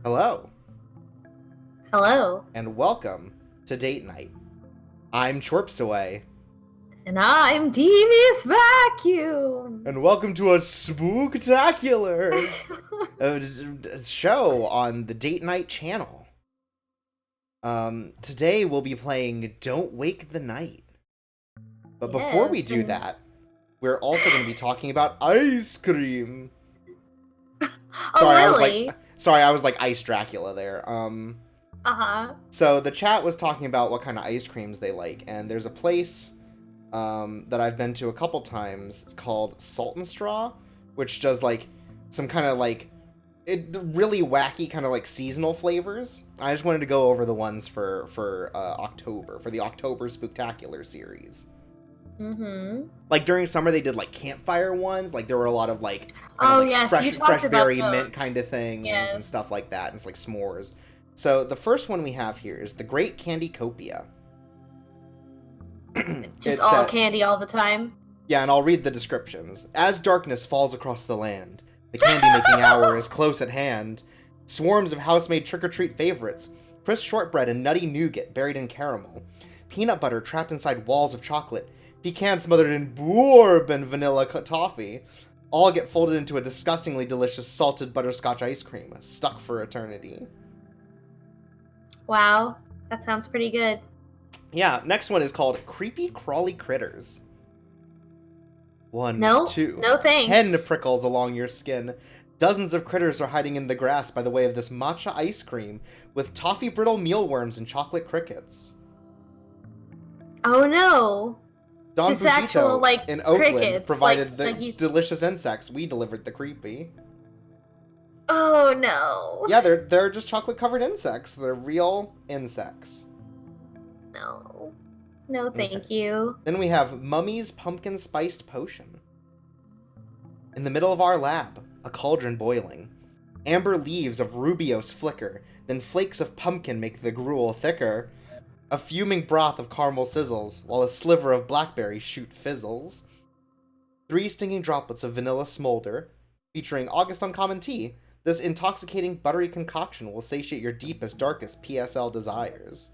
Hello, Hello. and welcome to Date Night. I'm Chorpsaway, And I'm Devious Vacuum. and welcome to a spooktacular show on the Date Night channel. Today we'll be playing Don't Wake the Night. But before we Yes, do that, we're also going to be talking about ice cream. Oh, really? I was like Ice Dracula there. Uh-huh. So the chat was talking about what kind of ice creams they like, and there's a place that I've been to a couple times called Salt and Straw, which does like some kind of like really wacky kind of like seasonal flavors. I just wanted to go over the ones for October, for the October Spooktacular series. Mm-hmm. Like during summer they did like campfire ones, like there were a lot of like Oh, yes, you fresh talked about berry those. mint kind of things and Yes. stuff like that. And it's like s'mores. So the first one we have here is the Great Candy Copia. Just It all said, candy all the time. yeah, and I'll read the descriptions. As darkness falls across the land, the candy-making hour is close at hand. Swarms of house-made trick-or-treat favorites, crisp shortbread and nutty nougat buried in caramel, peanut butter trapped inside walls of chocolate, pecans smothered in bourbon vanilla toffee, all get folded into a disgustingly delicious salted butterscotch ice cream, stuck for eternity. Wow, that sounds pretty good. Yeah, next one is called Creepy Crawly Critters. One, No, two, no 10 thanks. prickles along your skin. Dozens of critters are hiding in the grass by the way of this matcha ice cream with toffee brittle mealworms and chocolate crickets. Oh, no. Don Just actual, Bujito like, in Oakland crickets. provided the Like you... delicious insects. We delivered the creepy. Oh, no. Yeah, they're just chocolate covered insects. They're real insects. No. No, Okay. thank you. Then we have Mummy's Pumpkin Spiced Potion. In the middle of our lab, a cauldron boiling. Amber leaves of rubiose flicker, then flakes of pumpkin make the gruel thicker. A fuming broth of caramel sizzles, while a sliver of blackberry shoot fizzles. 3 stinging droplets of vanilla smolder, featuring August Uncommon Tea. This intoxicating buttery concoction will satiate your deepest, darkest PSL desires.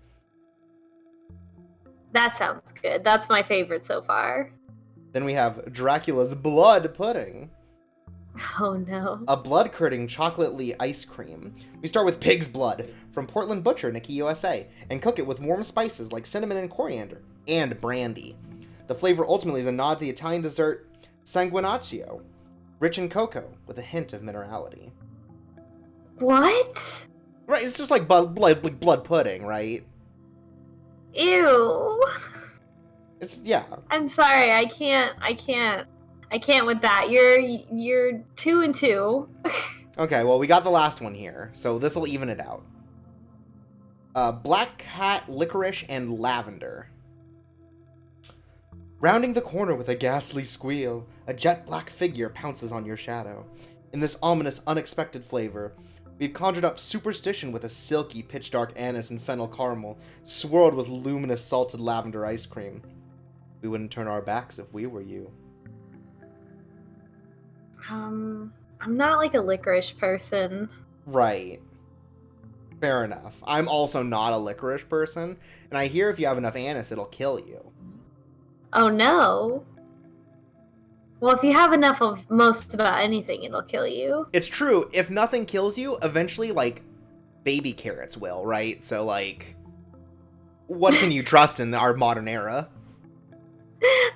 That sounds good. That's my favorite so far. Then we have Dracula's Blood Pudding. Oh, no. A blood-curdling chocolately ice cream. We start with pig's blood from Portland Butcher, Nikki, USA, and cook it with warm spices like cinnamon and coriander, and brandy. The flavor ultimately is a nod to the Italian dessert sanguinaccio, rich in cocoa with a hint of minerality. What? Right, it's just like blood pudding, right? Ew. It's, yeah. I'm sorry, I can't with that. You're 2 and 2. Okay, well, we got the last one here, so this will even it out. Black cat, licorice, and lavender. Rounding the corner with a ghastly squeal, a jet-black figure pounces on your shadow. In this ominous, unexpected flavor, we've conjured up superstition with a silky, pitch-dark anise and fennel caramel, swirled with luminous salted lavender ice cream. We wouldn't turn our backs if we were you. I'm not like a licorice person. Right. Fair enough. I'm also not a licorice person, and I hear if you have enough anise, it'll kill you. Oh, no. Well, if you have enough of most about anything, it'll kill you. It's true. If nothing kills you, eventually, like, baby carrots will, right? So, like, what can you trust in our modern era?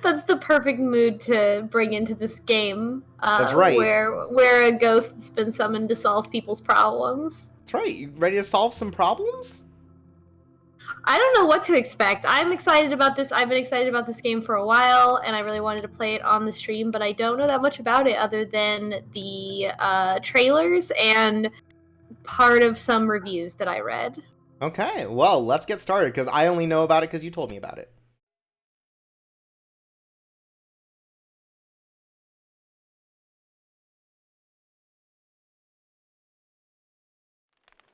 That's the perfect mood to bring into this game. That's right. Where a ghost's been summoned to solve people's problems. That's right. You ready to solve some problems? I don't know what to expect. I'm excited about this. I've been excited about this game for a while, and I really wanted to play it on the stream, but I don't know that much about it other than the trailers and part of some reviews that I read. Okay, well, let's get started, because I only know about it because you told me about it.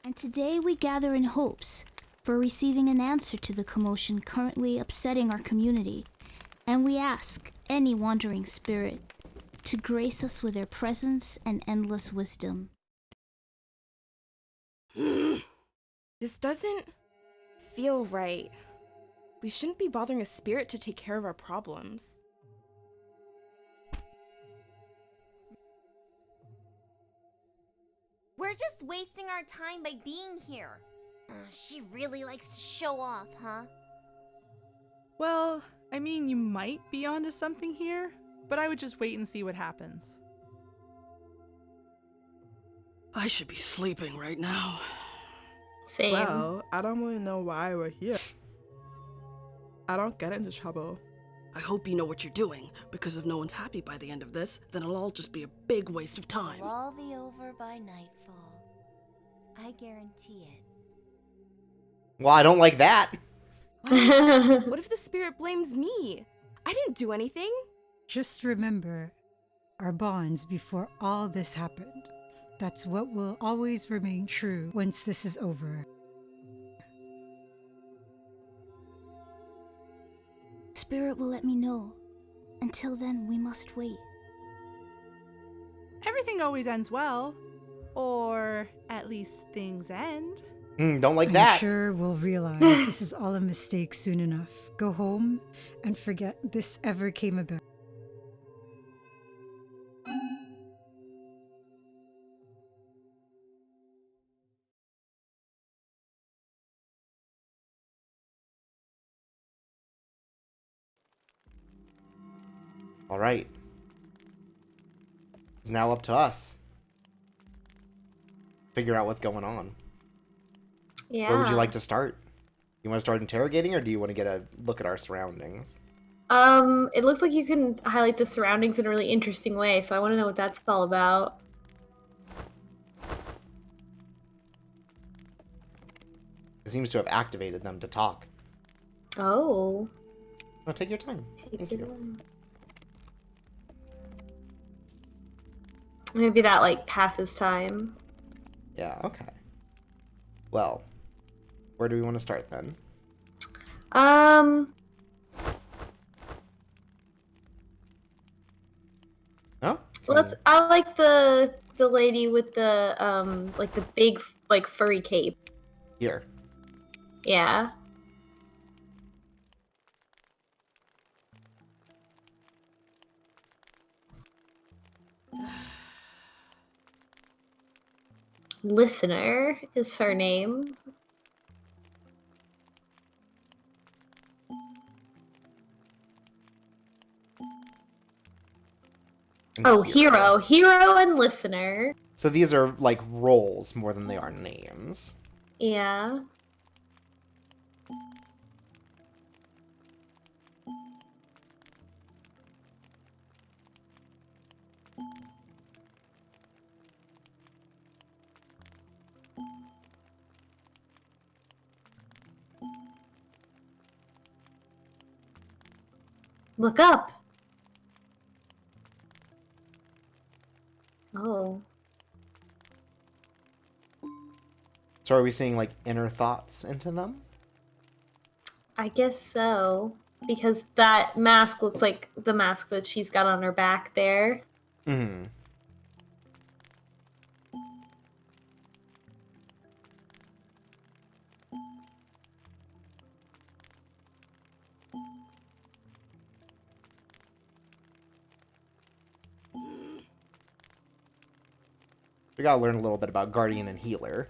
And today we gather in hopes for receiving an answer to the commotion currently upsetting our community, and we ask any wandering spirit to grace us with their presence and endless wisdom. This doesn't feel right. We shouldn't be bothering a spirit to take care of our problems. We're just wasting our time by being here. She really likes to show off, huh? Well, I mean, you might be onto something here, but I would just wait and see what happens. I should be sleeping right now. Same. Well, I don't really know why we're here. I don't get into trouble. I hope you know what you're doing, because if no one's happy by the end of this, then it'll all just be a big waste of time. It'll all be over by nightfall. I guarantee it. Well, I don't like that. What if the spirit blames me? I didn't do anything. Just remember our bonds before all this happened. That's what will always remain true once this is over. Spirit will let me know. Until then, we must wait. Everything always ends well. Or at least things end. Don't like I'm that. sure we'll realize this is all a mistake soon enough. Go home and forget this ever came about. All right. It's now up to us. Figure out what's going on. Yeah. Where would you like to start? You want to start interrogating, or do you want to get a look at our surroundings? It looks like you can highlight the surroundings in a really interesting way, so I want to know what that's all about. It seems to have activated them to talk. Oh. Oh, take your time. Thank you. Maybe that, like, passes time. Yeah, okay. Well, where do we want to start then? Oh? I like the lady with the, like, the big, like, furry cape. Here. Yeah. Listener is her name. And Oh, hero and listener. So these are like roles more than they are names. Yeah. Look up. Oh. So are we seeing like inner thoughts into them? I guess so. Because that mask looks like the mask that she's got on her back there. Mm-hmm. We gotta learn a little bit about Guardian and Healer.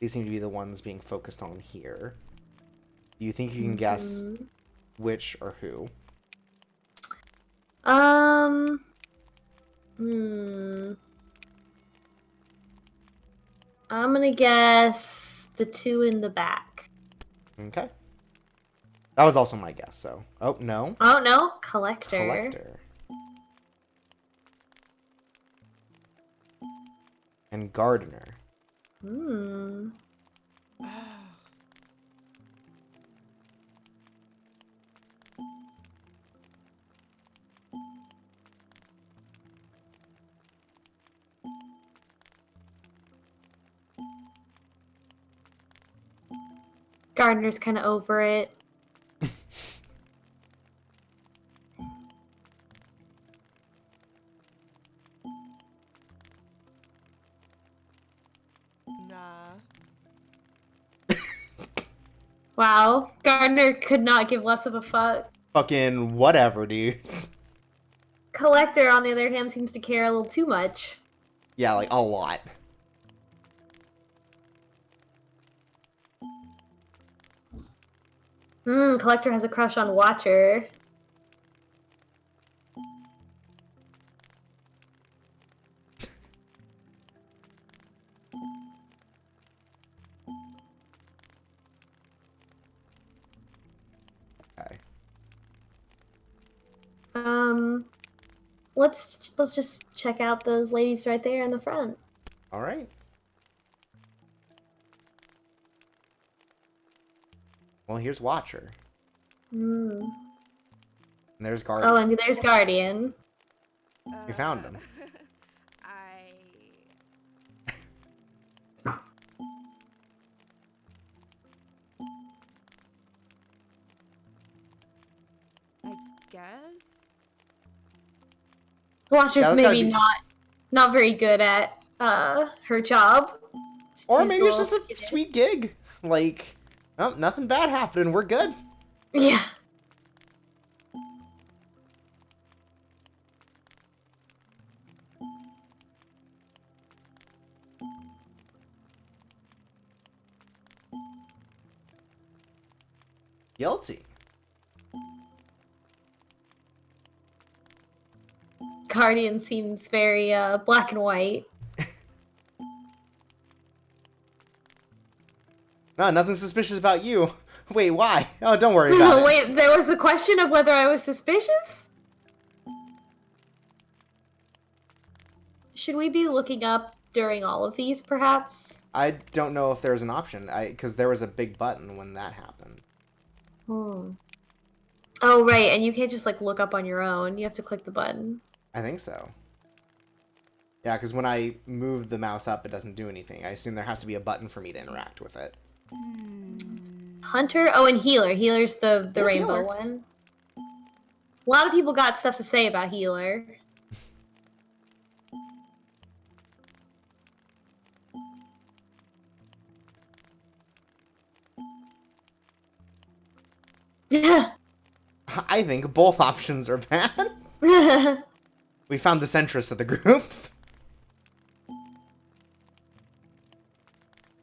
These seem to be the ones being focused on here. Do you think you can guess which or who? I'm gonna guess the two in the back. Okay. That was also my guess, so. Oh, no. Oh, no. Collector. Collector. And Gardener. Hmm. Gardner's kind of over it. Nah. Wow, Gardner could not give less of a fuck. Fucking whatever, dude. Collector, on the other hand, seems to care a little too much. Yeah, like, a lot. Collector has a crush on Watcher. Okay. Let's just check out those ladies right there in the front. Alright. Well, here's Watcher. Hmm. And there's Guardian. Oh, and there's Guardian. We found him. I guess? Watcher's Yeah, that's gotta maybe be- not very good at her job. Or She's maybe it's just a little sweet gig. Like, oh, nothing bad happened. We're good. Yeah. Guilty. Guardian seems very black and white. No, nothing suspicious about you. Wait, why? Oh, don't worry about it. Wait, there was the question of whether I was suspicious? Should we be looking up during all of these, perhaps? I don't know if there's an option. Because there was a big button when that happened. Oh, right, and you can't just, like, look up on your own. You have to click the button. I think so. Yeah, because when I move the mouse up, it doesn't do anything. I assume there has to be a button for me to interact with it. Hunter? Oh, and Healer. Healer's the Who's rainbow Healer? one. A lot of people got stuff to say about Healer. I think both options are bad. We found the centrist of the group.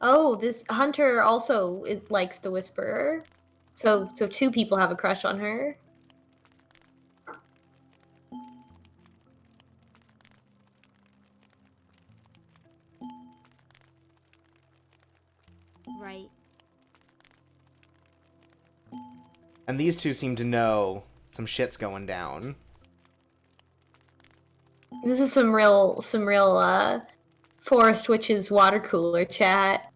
Oh, this Hunter also likes the Whisperer. So two people have a crush on her. Right. And these two seem to know some shit's going down. This is some real Forest Witch's water cooler chat.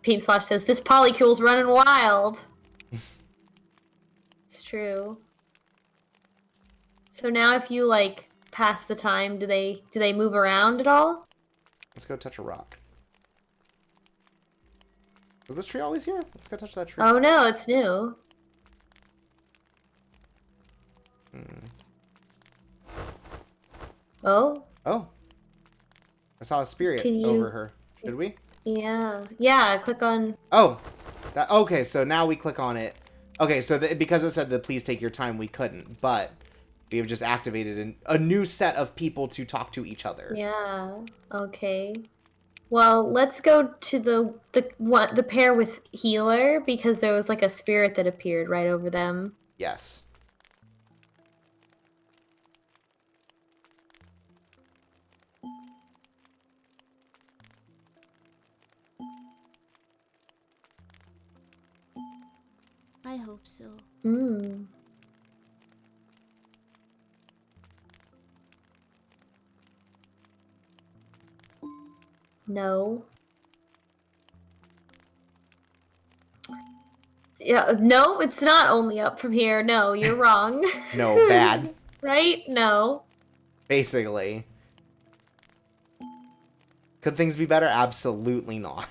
Peep Slash says, "This polycule's running wild." It's true. So now if you, like, pass the time, do they move around at all? Let's go touch a rock. Was this tree always here? Let's go touch that tree. Oh no, it's new. Oh? Oh. I saw a spirit Can you- over her. Should we? Yeah. Yeah, click on... Oh. Okay, so now we click on it. Okay, so because it said the please take your time, we couldn't. But we have just activated a new set of people to talk to each other. Yeah. Okay. Well, let's go to the pair with Healer, because there was, like, a spirit that appeared right over them. Yes. I hope so. Hmm. No. Yeah, no, it's not only up from here. No, you're wrong. No, bad. Right? No. Basically. Could things be better? Absolutely not.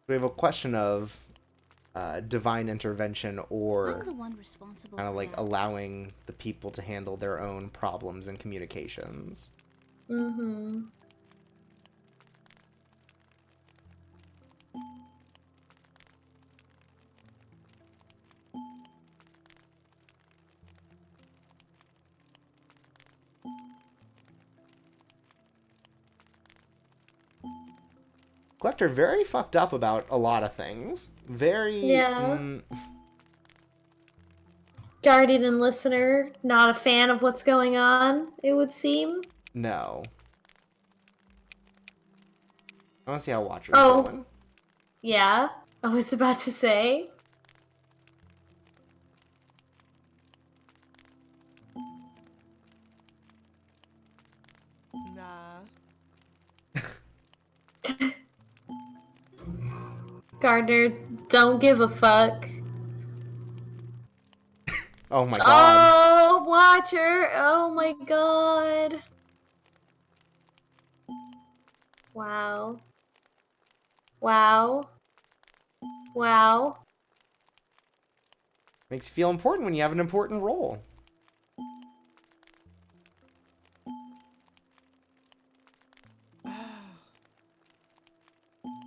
We have a question of divine intervention I'm or the one responsible kind of for like that. allowing the people to handle their own problems and communications. Mm-hmm. Collector very fucked up about a lot of things. Very. Yeah. Guardian and listener, not a fan of what's going on, it would seem. No. I want to see how Watcher's Oh. doing. Yeah, I was about to say. Nah. Gardner, don't give a fuck. Oh my god. Oh, Watcher! Oh my god. Wow. Wow. Wow. Makes you feel important when you have an important role.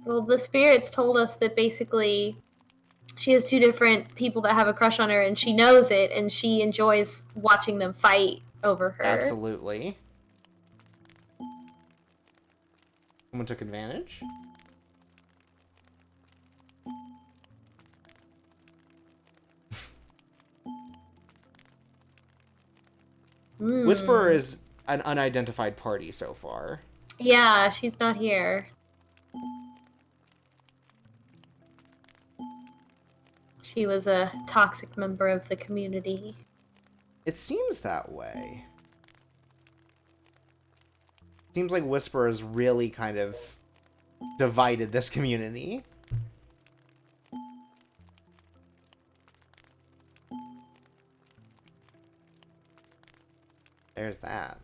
Well, the spirits told us that basically she has two different people that have a crush on her, and she knows it, and she enjoys watching them fight over her. Absolutely. Someone took advantage? Whisperer is an unidentified party so far. Yeah, she's not here. She was a toxic member of the community. It seems that way. Seems like Whisperer's really kind of divided this community. There's that.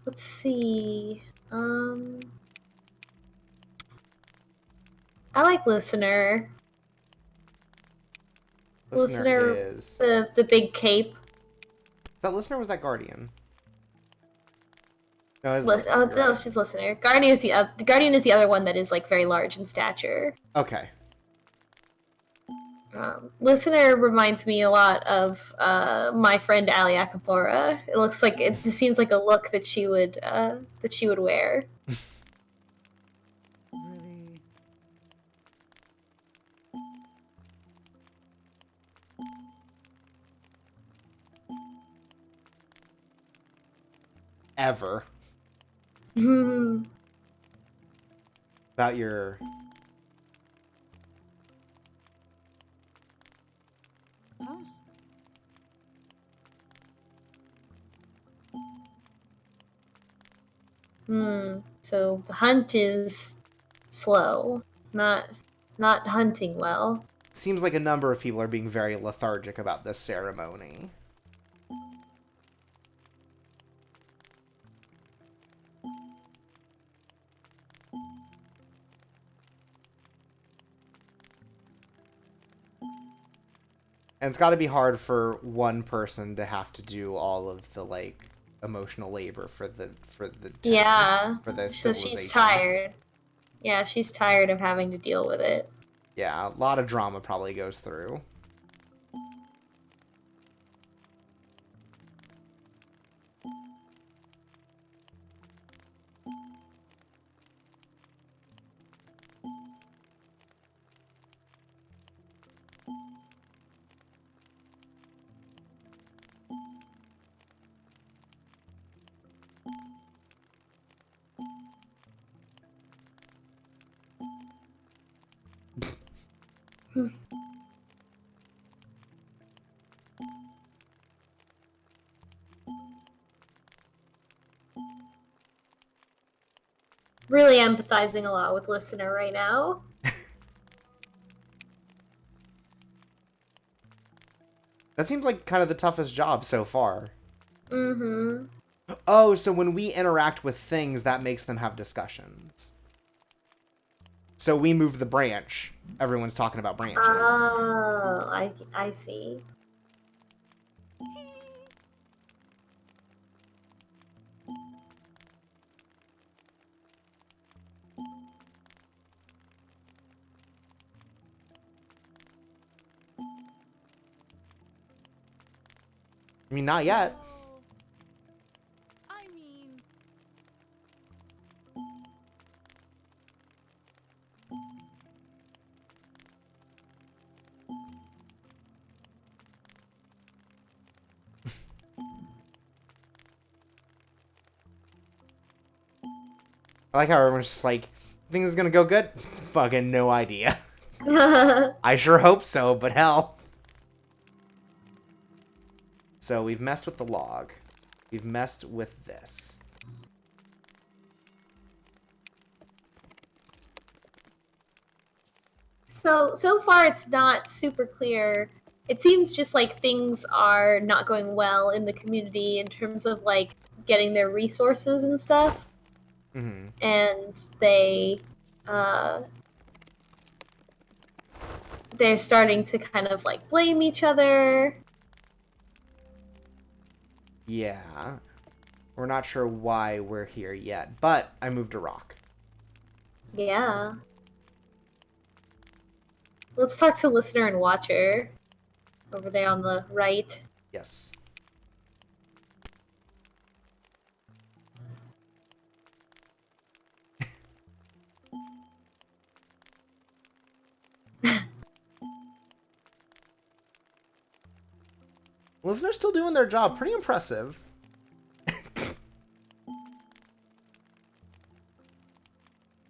Let's see. I like Listener. Listener is... the big cape. Is that Listener or was that Guardian? No, it's Listen, Listener. no, Right. she's Listener. Guardian is the other one that is like very large in stature. Okay. Listener reminds me a lot of my friend Ali Akapora. It looks like this seems like a look that she would wear. Really. Ever. About your... Huh? So the hunt is slow, not hunting well. Seems like a number of people are being very lethargic about this ceremony. And it's got to be hard for one person to have to do all of the like emotional labor for the Yeah. for the So civilization. she's tired. Yeah, she's tired of having to deal with it. Yeah, a lot of drama probably goes through. Really empathizing a lot with Listener right now. That seems like kind of the toughest job so far. Mm-hmm. Oh, so when we interact with things, that makes them have discussions. So we move the branch. Everyone's talking about branches. Oh, I see. I mean, not yet. Well, I mean, I like how everyone's just like, think this is gonna go good? Fucking no idea. I sure hope so, but hell. So we've messed with the log. We've messed with this. So far it's not super clear. It seems just like things are not going well in the community in terms of like getting their resources and stuff. Mm-hmm. And they're starting to kind of like blame each other. Yeah. We're not sure why we're here yet, but I moved a rock. Yeah. Let's talk to listener and watcher over there on the right. Yes. Listeners still doing their job. Pretty impressive.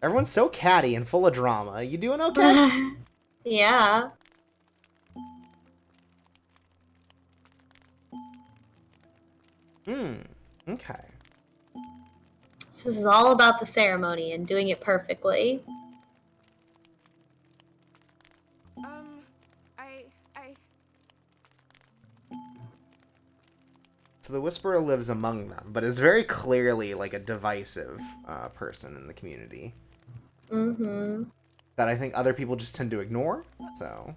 Everyone's so catty and full of drama. You doing okay? Yeah. Okay. This is all about the ceremony and doing it perfectly. I So the Whisperer lives among them, but is very clearly like a divisive person in the community. Mm-hmm. That I think other people just tend to ignore, so...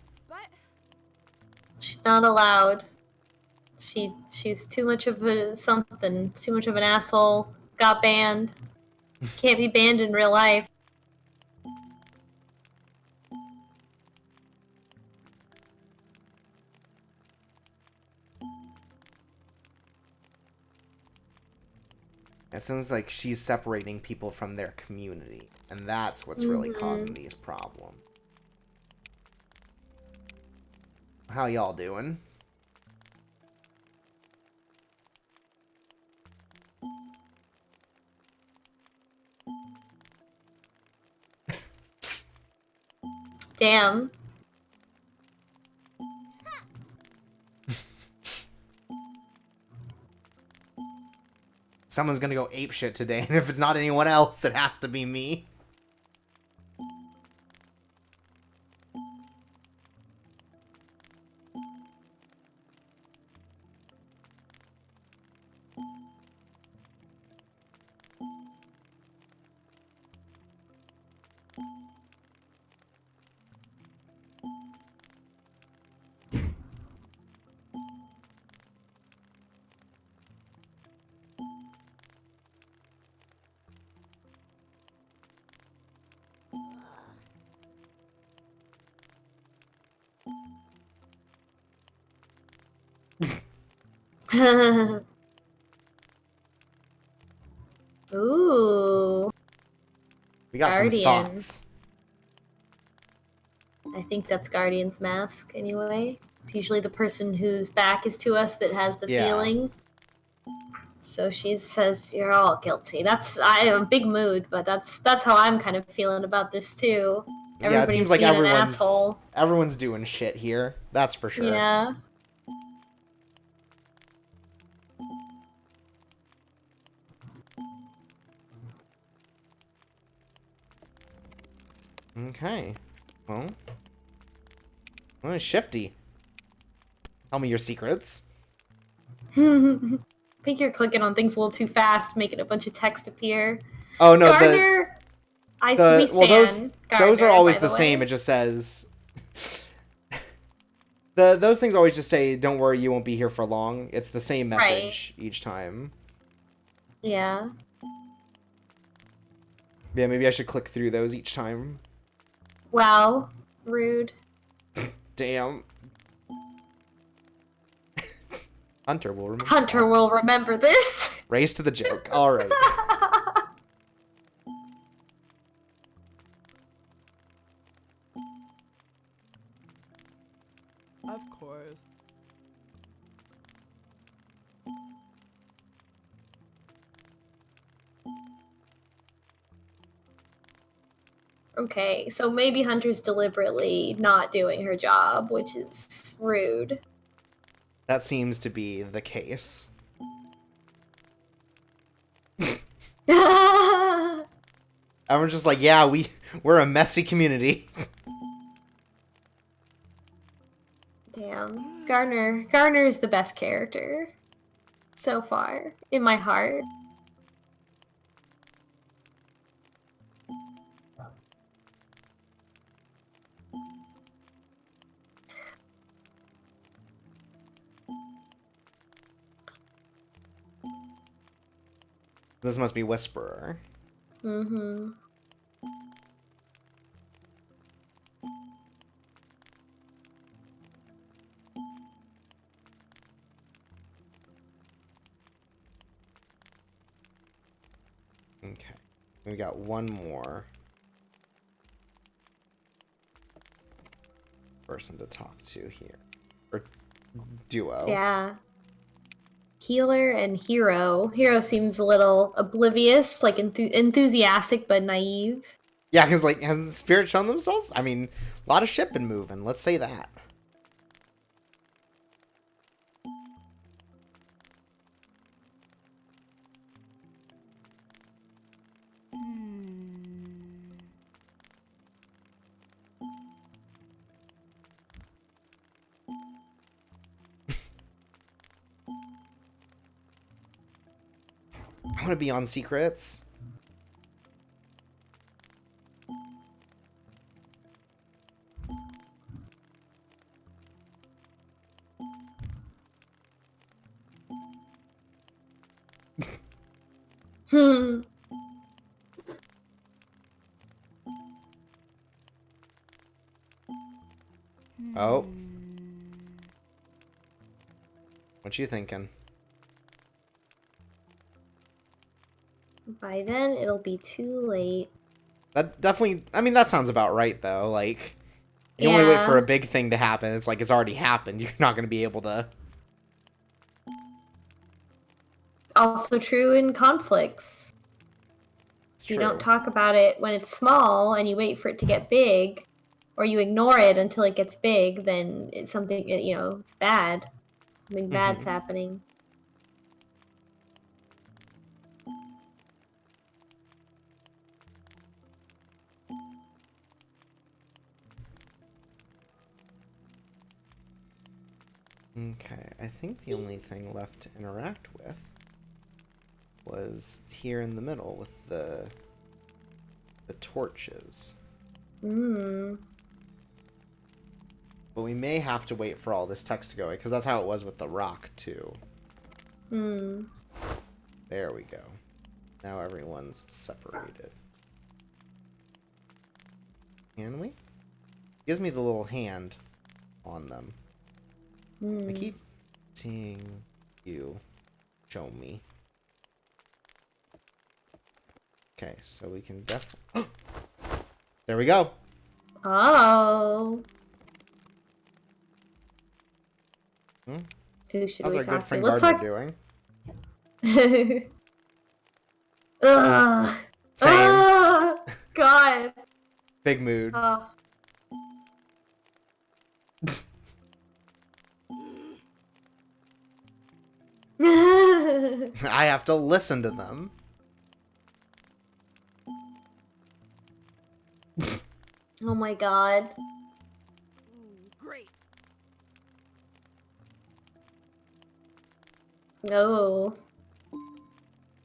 She's not allowed. She's too much of a something, too much of an asshole. Got banned. Can't be banned in real life. It seems like she's separating people from their community, and that's what's really causing these problems. How y'all doing? Damn. Someone's gonna go apeshit today, and if it's not anyone else, it has to be me. Ooh. We got Guardian. some thoughts. I think that's Guardian's mask, anyway. It's usually the person whose back is to us that has the feeling. So she says, "You're all guilty." I have a big mood, but that's how I'm kind of feeling about this too. Yeah, it seems like being an asshole. everyone's doing shit here. That's for sure. Yeah. Okay. Well, shifty. Tell me your secrets. I think you're clicking on things a little too fast, making a bunch of text appear. Oh no, Gardner, we well stand. those are Gardner, always by the same. way. It just says those things always just say, "Don't worry, you won't be here for long." It's the same message each time. Yeah. Yeah, maybe I should click through those each time. Wow. Rude. Damn. Hunter will remember. Hunter will remember this. Race to the joke. All right. Of course. Okay, so maybe Hunter's deliberately not doing her job, which is rude. That seems to be the case. Everyone's just like, yeah, we're a messy community. Damn. Gardner is the best character so far in my heart. This must be Whisperer. Mm-hmm. Okay. We got one more person to talk to here. Or duo. Yeah. Healer and Hero. Hero seems a little oblivious, like enthusiastic but naive. Yeah, because, like, hasn't the spirit shown themselves? I mean, a lot of shit been moving. Let's say that. I want to be on secrets. Hmm. Oh. What you thinking? By then, it'll be too late. That definitely... I mean, that sounds about right, though. Like, you only wait for a big thing to happen. It's like it's already happened. You're not going to be able to... Also true in conflicts. It's You true. don't talk about it when it's small and you wait for it to get big, or you ignore it until it gets big, then it's something, it's bad. Something bad's happening. Okay, I think the only thing left to interact with was here in the middle with the torches. Hmm. But we may have to wait for all this text to go away, because that's how it was with the rock, too. Hmm. There we go. Now everyone's separated. Can we? Gives me the little hand on them. I keep seeing you show me. Okay, so we can definitely... There we go! Oh. Who should How's we our good talk to? friend Looks Gardner like... doing? Ugh. Same. Ugh. God. Big mood. Oh. I have to listen to them. Oh my god. Great. Oh,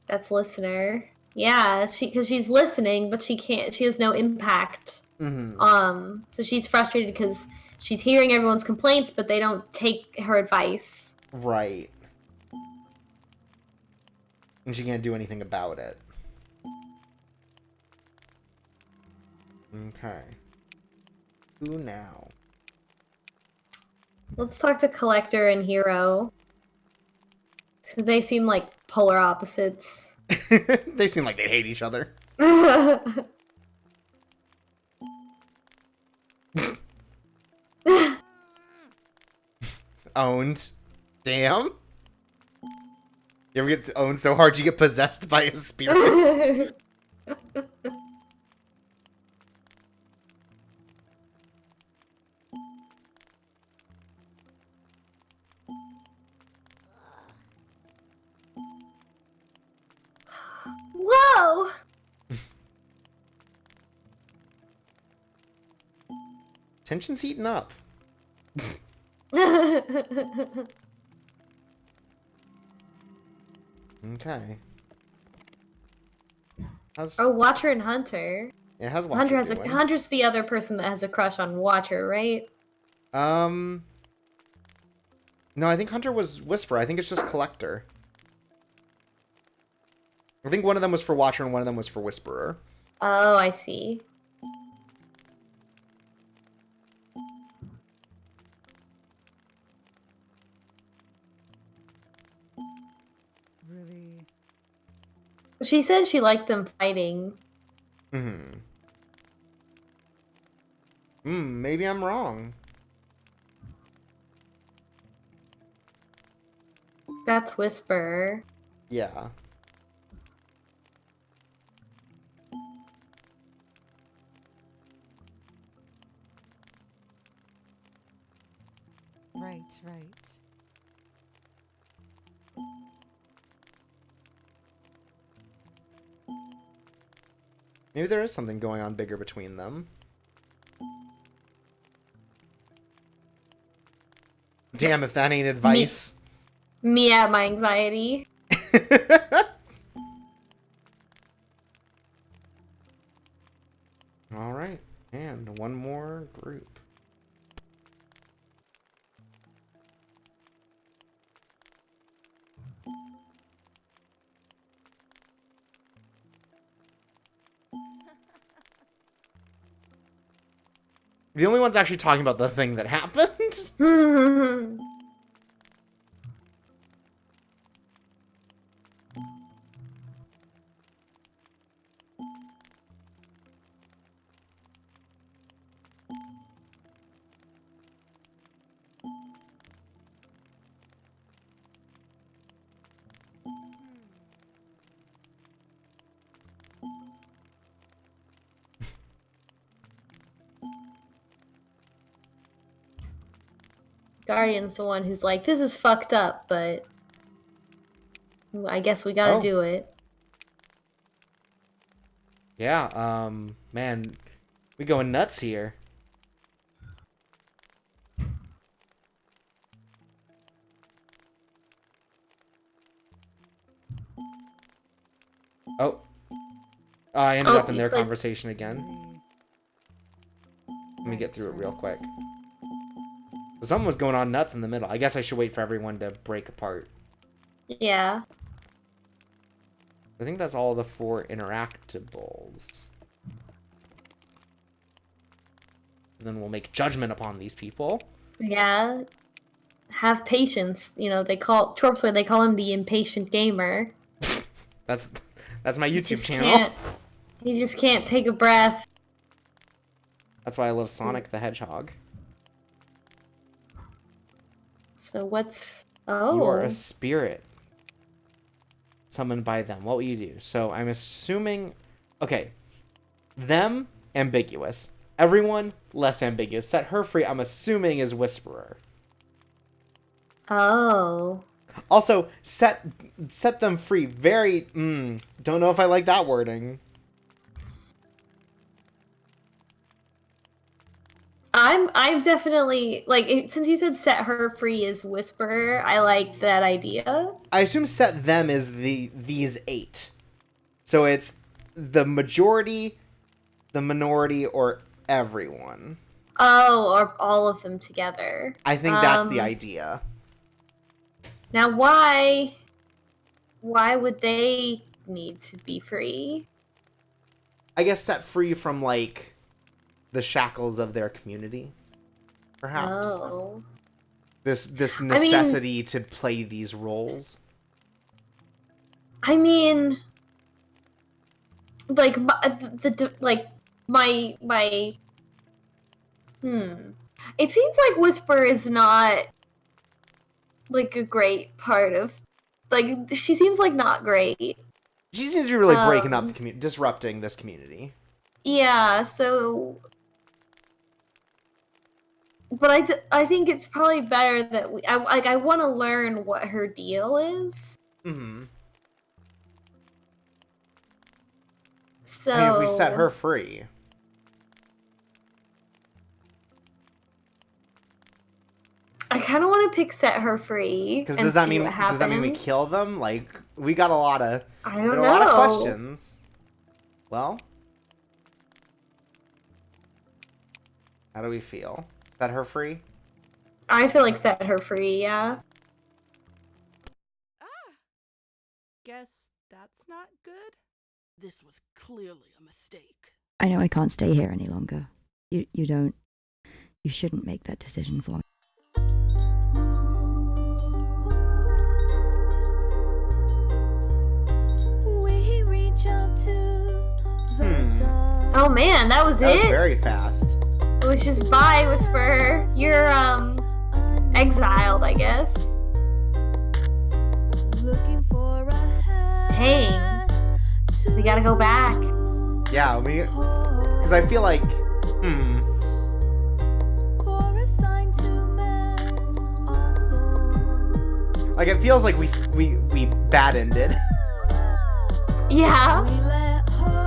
that's listener. Yeah, because she's listening, but she can't. She has no impact. Mm-hmm. So she's frustrated because she's hearing everyone's complaints, but they don't take her advice. Right. And she can't do anything about it. Okay. Who now? Let's talk to Collector and Hero. Because they seem like polar opposites. They seem like they hate each other. Owned. Damn. You ever get owned so hard you get possessed by a spirit? Whoa! Tension's heating up. Okay. Oh, Watcher and Hunter. Yeah, how's Watcher Hunter has doing? Hunter's the other person that has a crush on Watcher, right? No, I think Hunter was Whisperer. I think it's just Collector. I think one of them was for Watcher and one of them was for Whisperer. Oh, I see. Really? She said she liked them fighting. Maybe I'm wrong. That's Whisperer. Yeah. Right, right. Maybe there is something going on bigger between them. Damn, if that ain't advice. Me at my anxiety. Alright, and one more group. The only one's actually talking about the thing that happened. Guardian's the one who's like, this is fucked up, but I guess we gotta do it. Yeah, man, we going nuts here. Oh. I ended up in their conversation again. Let me get through it real quick. Something was going on nuts in the middle. I guess I should wait for everyone to break apart. Yeah. I think that's all the 4 interactables. And then we'll make judgment upon these people. Yeah. Have patience. You know, they call Torpsway, they call him the impatient gamer. That's my YouTube channel. He just can't take a breath. That's why I love Sonic the Hedgehog. So what's... Oh. You are a spirit summoned by them. What will you do? So I'm assuming... Okay. Them, ambiguous. Everyone, less ambiguous. Set her free, I'm assuming, is Whisperer. Oh. Also, set them free. Very... don't know if I like that wording. I'm definitely like since you said set her free as Whisperer, I like that idea. I assume set them is these 8. So it's the majority, the minority, or everyone. Oh, or all of them together. I think that's the idea. Now why would they need to be free? I guess set free from, like, the shackles of their community, perhaps. Oh. This necessity to play these roles. I mean, like my It seems like Whisper is not like a great part of, like, she seems like not great. She seems to be really breaking up the community, disrupting this community. Yeah, so, but I think it's probably better that I want to learn what her deal is. Mm-hmm. So I mean, if we set her free. I kind of want to pick set her free. Because does that mean we kill them? Like, we got a lot of I don't know. A lot of questions. Well, how do we feel? Set her free? I feel like set her free, yeah. Guess that's not good. This was clearly a mistake. I know I can't stay here any longer. You shouldn't make that decision for me. Oh man, that was That it? was very fast. It was just bye, Whisperer. You're, exiled, I guess. Dang. We gotta go back. Yeah, because I feel like, like it feels like we bad ended. Yeah.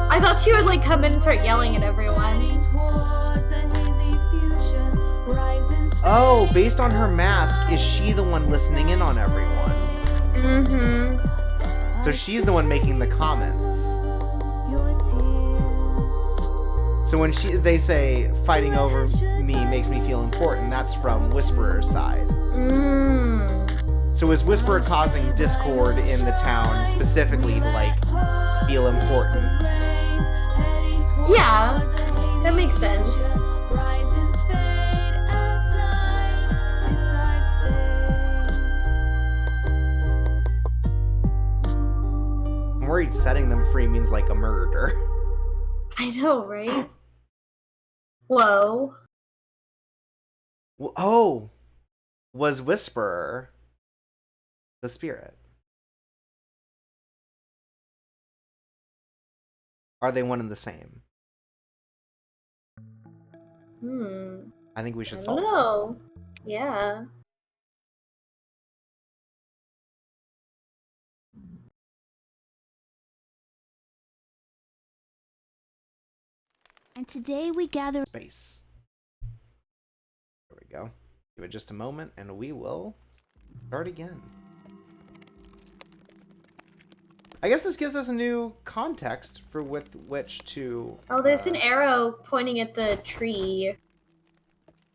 I thought she would, like, come in and start yelling at everyone. Oh, based on her mask, is she the one listening in on everyone? Mm-hmm. So she's the one making the comments. So when they say fighting over me makes me feel important, that's from Whisperer's side. So is Whisperer causing discord in the town specifically to, like, feel important? Yeah, that makes sense. I'm worried setting them free means, like, a murder. I know, right? Whoa. Oh! Was Whisperer the spirit? Are they one and the same? I think we should solve this. No. Yeah. And today we gather Space. There we go. Give it just a moment and we will start again. I guess this gives us a new context for with which to... Oh, there's an arrow pointing at the tree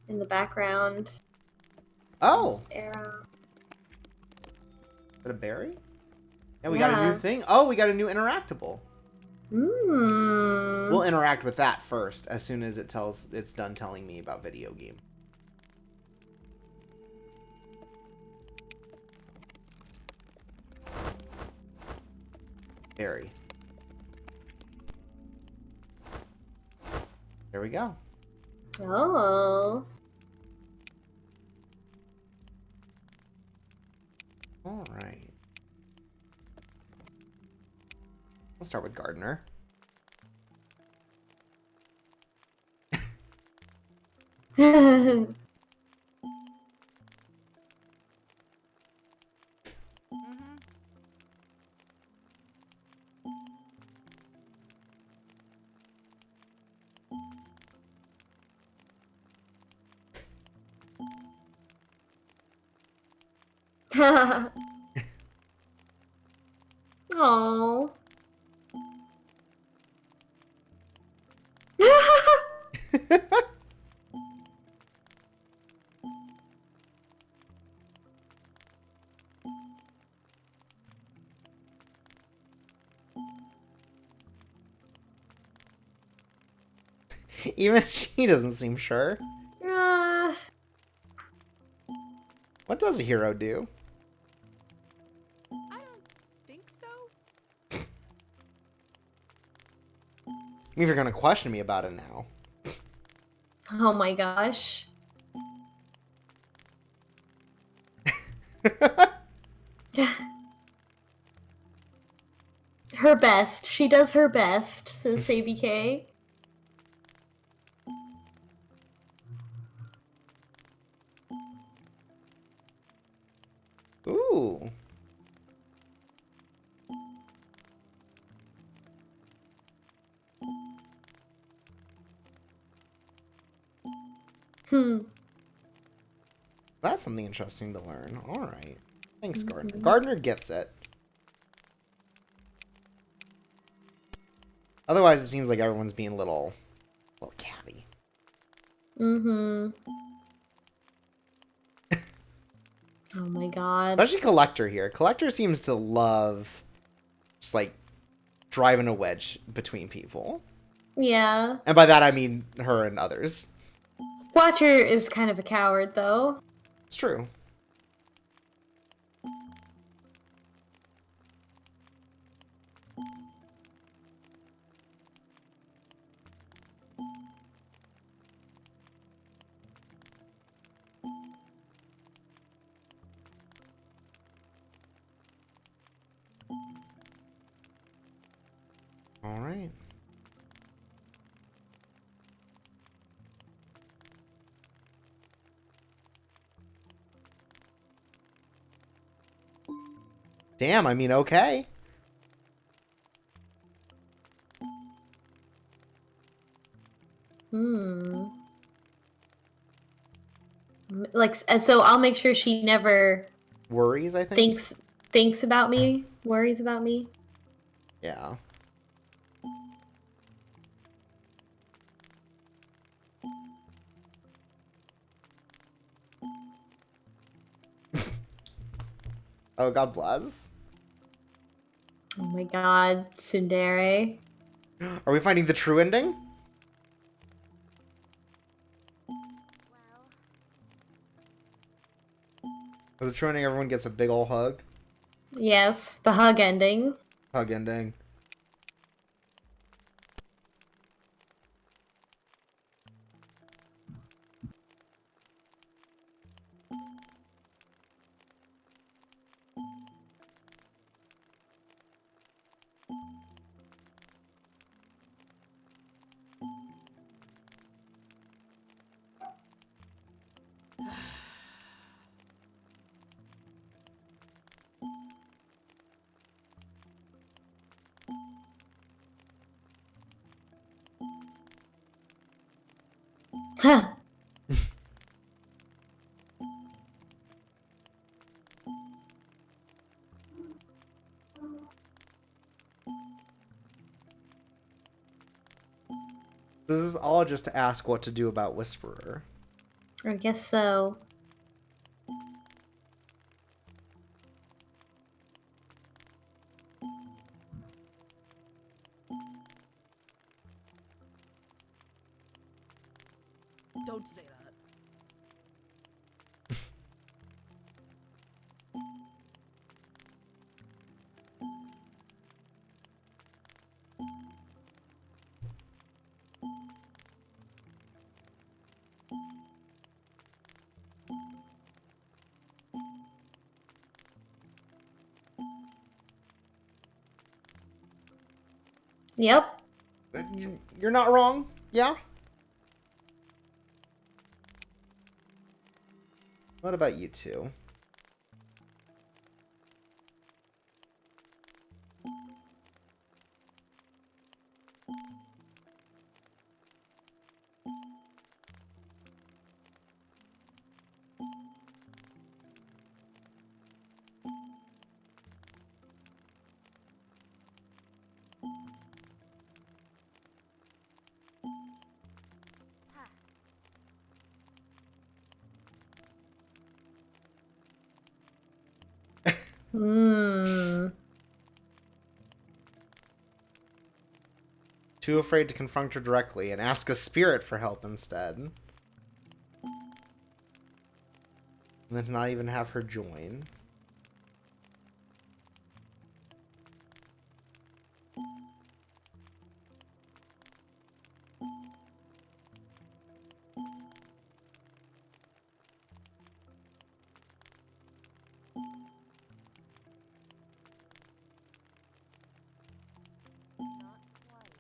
in the background. Oh! Arrow. Is that a berry? Yeah, we got a new thing. Oh, we got a new interactable. We'll interact with that first, as soon as it's done telling me about video game. Berry. There we go. Oh. All right. We'll start with Gardener. Oh. Even she doesn't seem sure. Uh, What does a hero do? I don't think so. I mean, if you're gonna question me about it now. oh my gosh. Her best. She does her best, says Sadie K. Ooh. Hmm. That's something interesting to learn. Alright. Thanks, Gardner. Mhm. Gardner gets it. Otherwise, it seems like everyone's being a little catty. Mm-hmm. Oh my god. Especially Collector here. Collector seems to love just, like, driving a wedge between people. Yeah. And by that, I mean her and others. Watcher is kind of a coward, though. It's true. Alright. Damn, I mean, okay. Hmm. Like, and so I'll make sure she never Worries, I think? thinks about me, worries about me. Yeah. Oh, God bless. Oh my god, Tsundere. Are we finding the true ending? As a true ending, everyone gets a big ol' hug. Yes, the hug ending. Hug ending. Huh. This is all just to ask what to do about Whisperer. I guess so. Don't say that. Yep. You're not wrong, yeah? What about you two? Hmm. Too afraid to confront her directly and ask a spirit for help instead. And then to not even have her join. Not quite.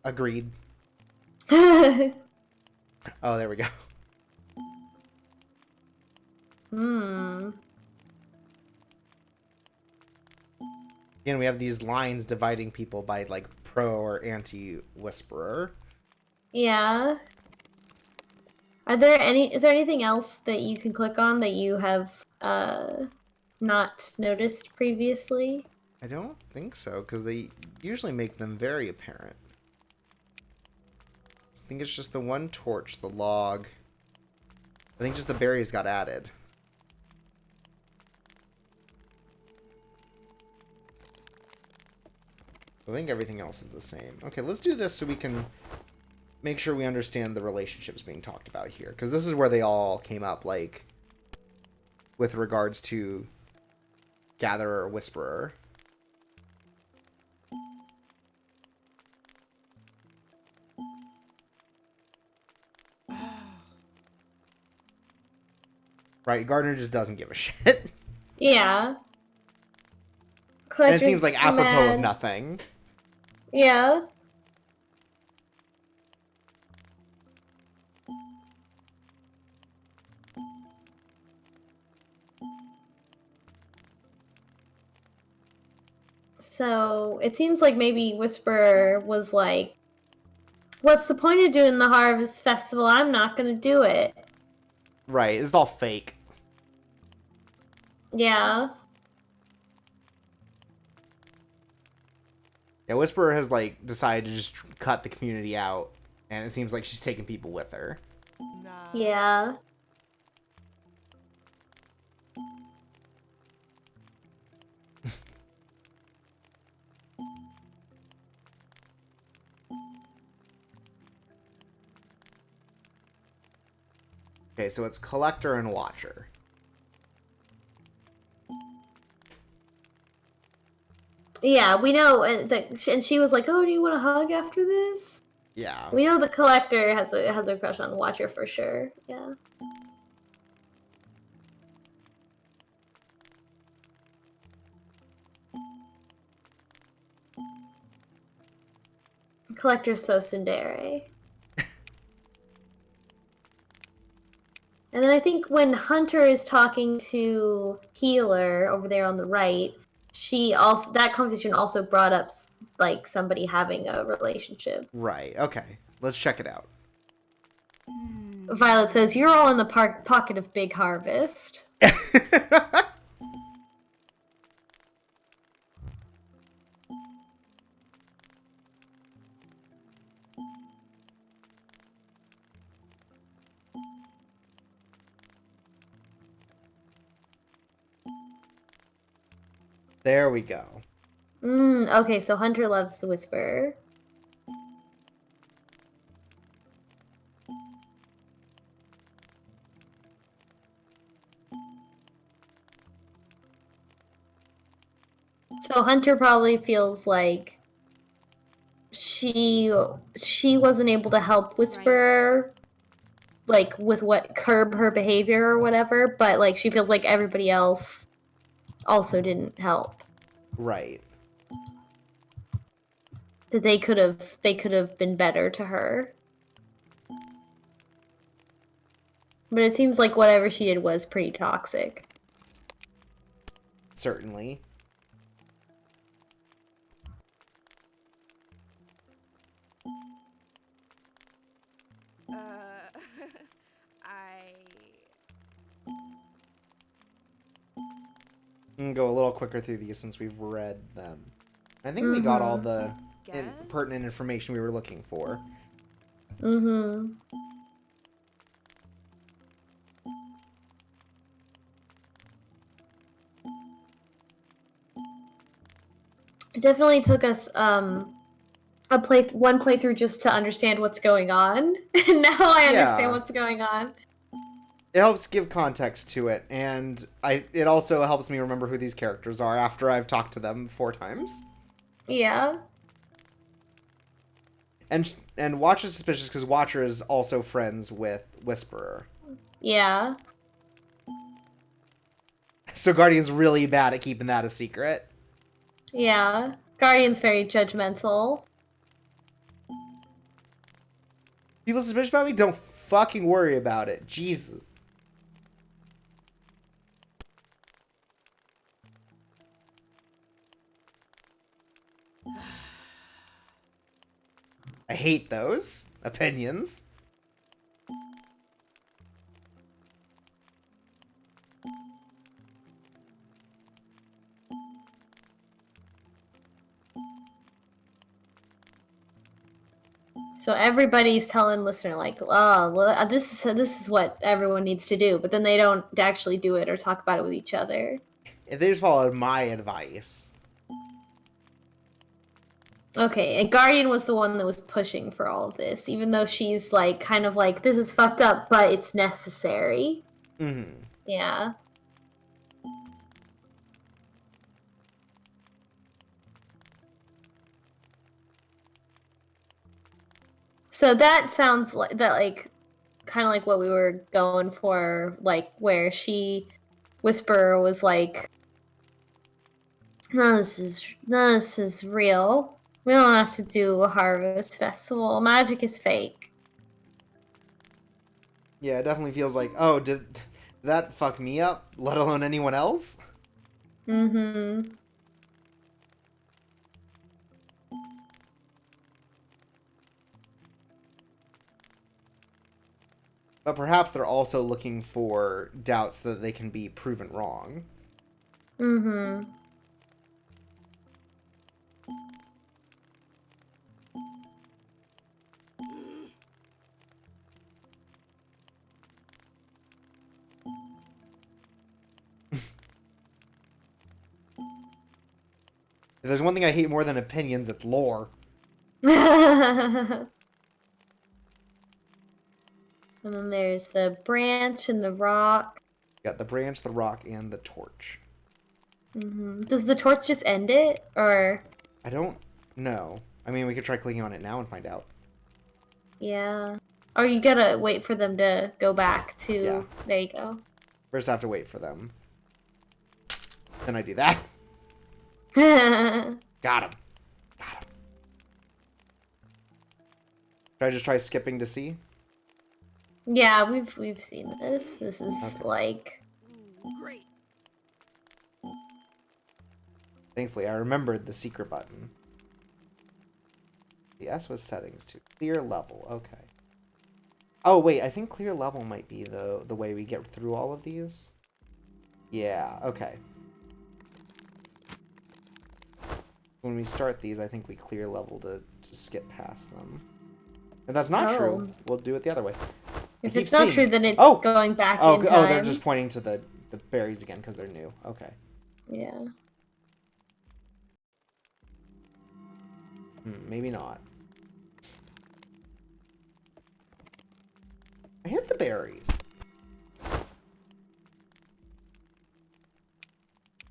Agreed. Oh, there we go. Hmm. Again, we have these lines dividing people by, like, pro or anti-whisperer. Yeah. Is there anything else that you can click on that you have not noticed previously? I don't think so, because they usually make them very apparent. I think it's just the one torch, the log. I think just the berries got added. I think everything else is the same. Okay, let's do this so we can make sure we understand the relationships being talked about here. Because this is where they all came up, like, with regards to Gatherer, Whisperer. Right, Gardner just doesn't give a shit. Yeah. And it seems like apropos mad. of nothing. Yeah. So it seems like maybe Whisperer was like, what's the point of doing the Harvest Festival? I'm not gonna do it. Right, it's all fake. Yeah. Yeah, Whisperer has, like, decided to just cut the community out. And it seems like she's taking people with her. Nah. Yeah. Okay, so it's Collector and Watcher. Yeah, we know that, and she was like, "Oh, do you want a hug after this?" Yeah. We know the Collector has a crush on Watcher for sure. Yeah. Collector so tsundere. And then I think when Hunter is talking to Healer over there on the right, that conversation also brought up like somebody having a relationship. Right, okay. Let's check it out. Violet says, "You're all in the pocket of Big Harvest." There we go. Okay, so Hunter loves the Whisperer. So Hunter probably feels like she wasn't able to help Whisperer, like with what curb her behavior or whatever, but like she feels like everybody else also didn't help. Right. That they could have been better to her. But it seems like whatever she did was pretty toxic. Certainly. I I'm gonna go a little quicker through these since we've read them. I think we got all the Guess? pertinent information we were looking for. Mm-hmm. It definitely took us one playthrough just to understand what's going on. And now I understand what's going on. It helps give context to it, and it also helps me remember who these characters are after I've talked to them 4 times. Yeah. And Watcher's suspicious because Watcher is also friends with Whisperer. Yeah. So Guardian's really bad at keeping that a secret. Yeah. Guardian's very judgmental. People suspicious about me? Don't fucking worry about it. Jesus. I hate those opinions. So everybody's telling listener like, oh, well, this is what everyone needs to do, but then they don't actually do it or talk about it with each other. If they just followed my advice. Okay, and Guardian was the one that was pushing for all of this, even though she's like kind of like, this is fucked up, but it's necessary. Mm-hmm. Yeah. So that sounds like that, like kind of like what we were going for, like where Whisperer was like, none of this is real. We don't have to do a harvest festival. Magic is fake. Yeah, it definitely feels like, oh, did that fuck me up? Let alone anyone else? Mm-hmm. But perhaps they're also looking for doubts that they can be proven wrong. Mm-hmm. If there's one thing I hate more than opinions, it's lore. And then there's the branch and the rock. Got the branch, the rock, and the torch. Mm-hmm. Does the torch just end it, or? I don't know. I mean, we could try clicking on it now and find out. Yeah. Or you gotta wait for them to go back to... Yeah. There you go. First I have to wait for them. Then I do that. Got him. Got him. Should I just try skipping to see? Yeah, we've seen this. This is Okay. like... Great. Thankfully, I remembered the secret button. The S was settings to clear level. Okay. Oh, wait. I think clear level might be the way we get through all of these. Yeah, okay. When we start these, I think we clear level to skip past them. If that's not true, we'll do it the other way. If it's not true, then it's going back in time. Oh, they're just pointing to the berries again because they're new. Okay. Yeah. Maybe not. I hit the berries.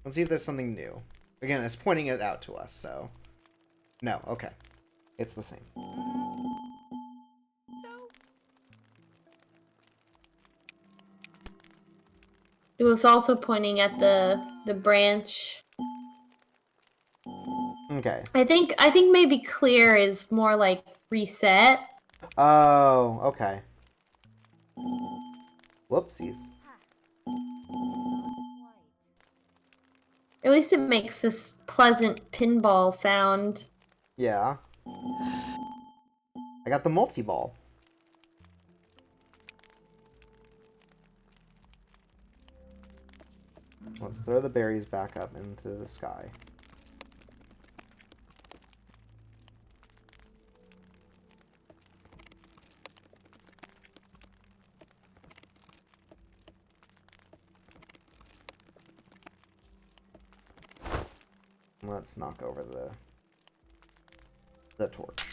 Let's see if there's something new. Again, it's pointing it out to us, so... No, okay. It's the same. It was also pointing at the branch. Okay. I think maybe clear is more like reset. Oh, okay. Whoopsies. At least it makes this pleasant pinball sound. Yeah. I got the multi-ball. Let's throw the berries back up into the sky. Let's knock over the torch.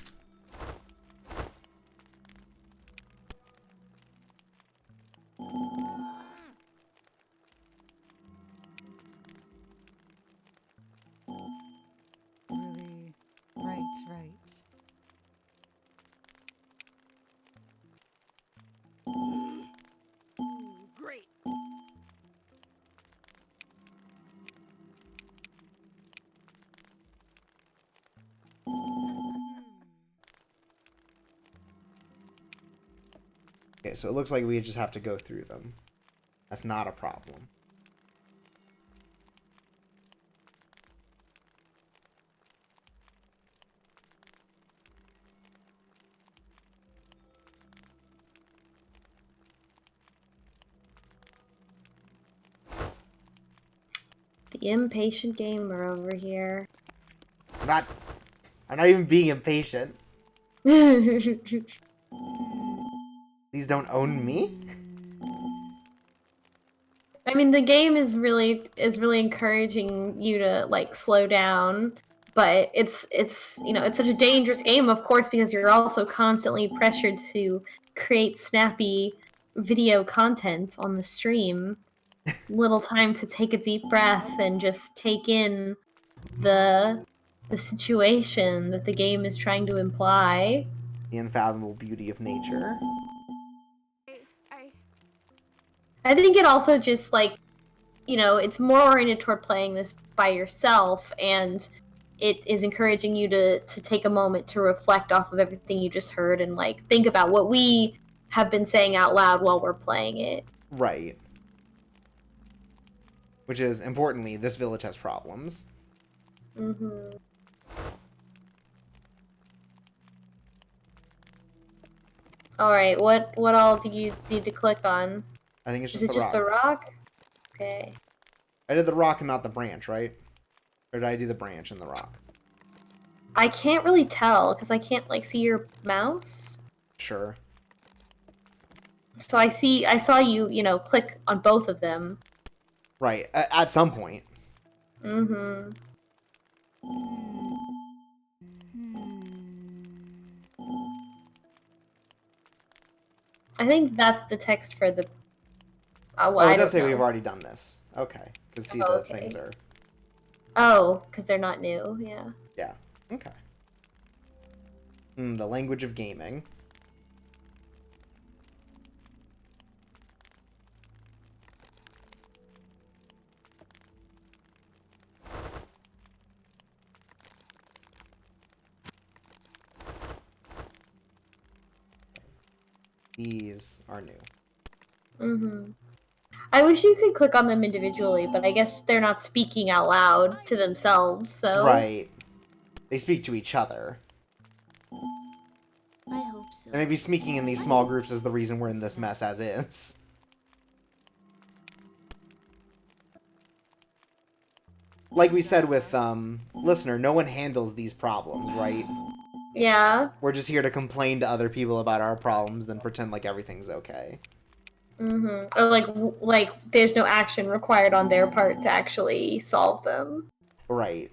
Really? Right. Great. Okay, so it looks like we just have to go through them. That's not a problem. The impatient gamer over here. I'm not even being impatient. I These don't own me? mean, the game is really encouraging you to like slow down, but it's it's such a dangerous game, of course, because you're also constantly pressured to create snappy video content on the stream. Little time to take a deep breath and just take in the situation that the game is trying to imply. The unfathomable beauty of nature. I think it also just like, it's more oriented toward playing this by yourself, and it is encouraging you to take a moment to reflect off of everything you just heard and like think about what we have been saying out loud while we're playing it. Right. Which is, importantly, this village has problems. Mm-hmm. Alright, what all do you need to click on? I think it's Is just it the just rock. the rock? Okay. I did the rock and not the branch, right? Or did I do the branch and the rock? I can't really tell because I can't like see your mouse. Sure. So I saw you, click on both of them. Right. At some point. Mm-hmm. I think that's the text for the. Well, Oh, it I does don't say know. we've already done this. Okay. Because see, Oh, the okay. things are... Oh, because they're not new. Yeah. Yeah. Okay. The language of gaming. These are new. Mm-hmm. I wish you could click on them individually, but I guess they're not speaking out loud to themselves, so. Right. They speak to each other. I hope so. And maybe speaking in these small groups is the reason we're in this mess as is. Like we said with, listener, no one handles these problems, right? Yeah. We're just here to complain to other people about our problems, then pretend like everything's okay. Mm-hmm. Or like there's no action required on their part to actually solve them. Right.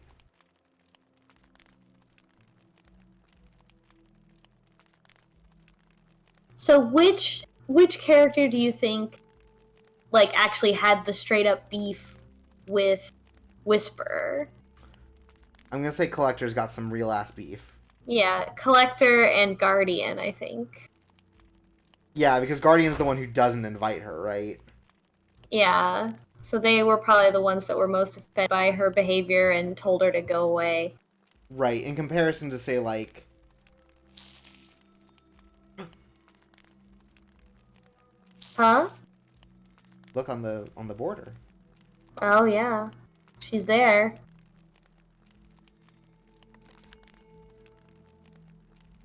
So which character do you think like actually had the straight up beef with Whisper? I'm gonna say Collector's got some real ass beef. Yeah, Collector and Guardian, I think. Yeah, because Guardian's the one who doesn't invite her, right? Yeah. So they were probably the ones that were most offended by her behavior and told her to go away. Right, in comparison to, say, like... Huh? Look on the border. Oh yeah. She's there.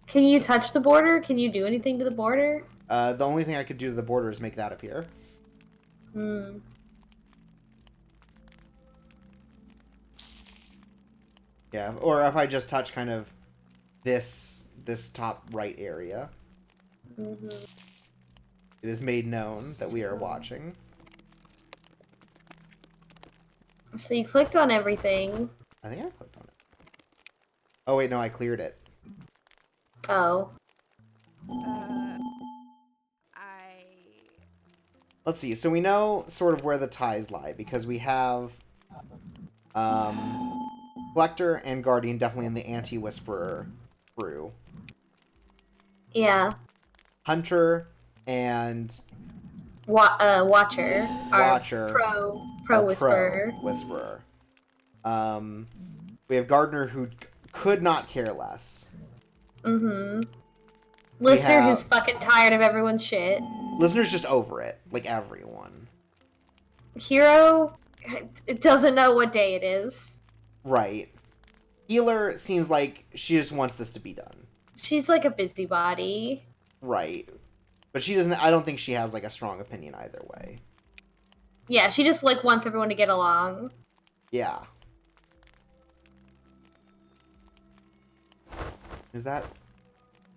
Can you touch the border? Can you do anything to the border? The only thing I could do to the border is make that appear. Hmm. Yeah, or if I just touch kind of this top right area. Mm-hmm. It is made known that we are watching. So you clicked on everything. I think I clicked on it. Oh wait, no, I cleared it. Oh. Let's see. So we know sort of where the ties lie because we have Collector and Guardian definitely in the Anti-Whisperer crew. Yeah. Hunter and Watcher. Watcher Pro Whisperer. Whisperer. We have Gardner who could not care less. Mm-hmm. Listener who's fucking tired of everyone's shit. Listener's just over it, like everyone. Hero, it doesn't know what day it is. Right. Healer seems like she just wants this to be done. She's like a busybody. Right. But she doesn't, I don't think she has like a strong opinion either way. Yeah, she just like wants everyone to get along. Yeah. Is that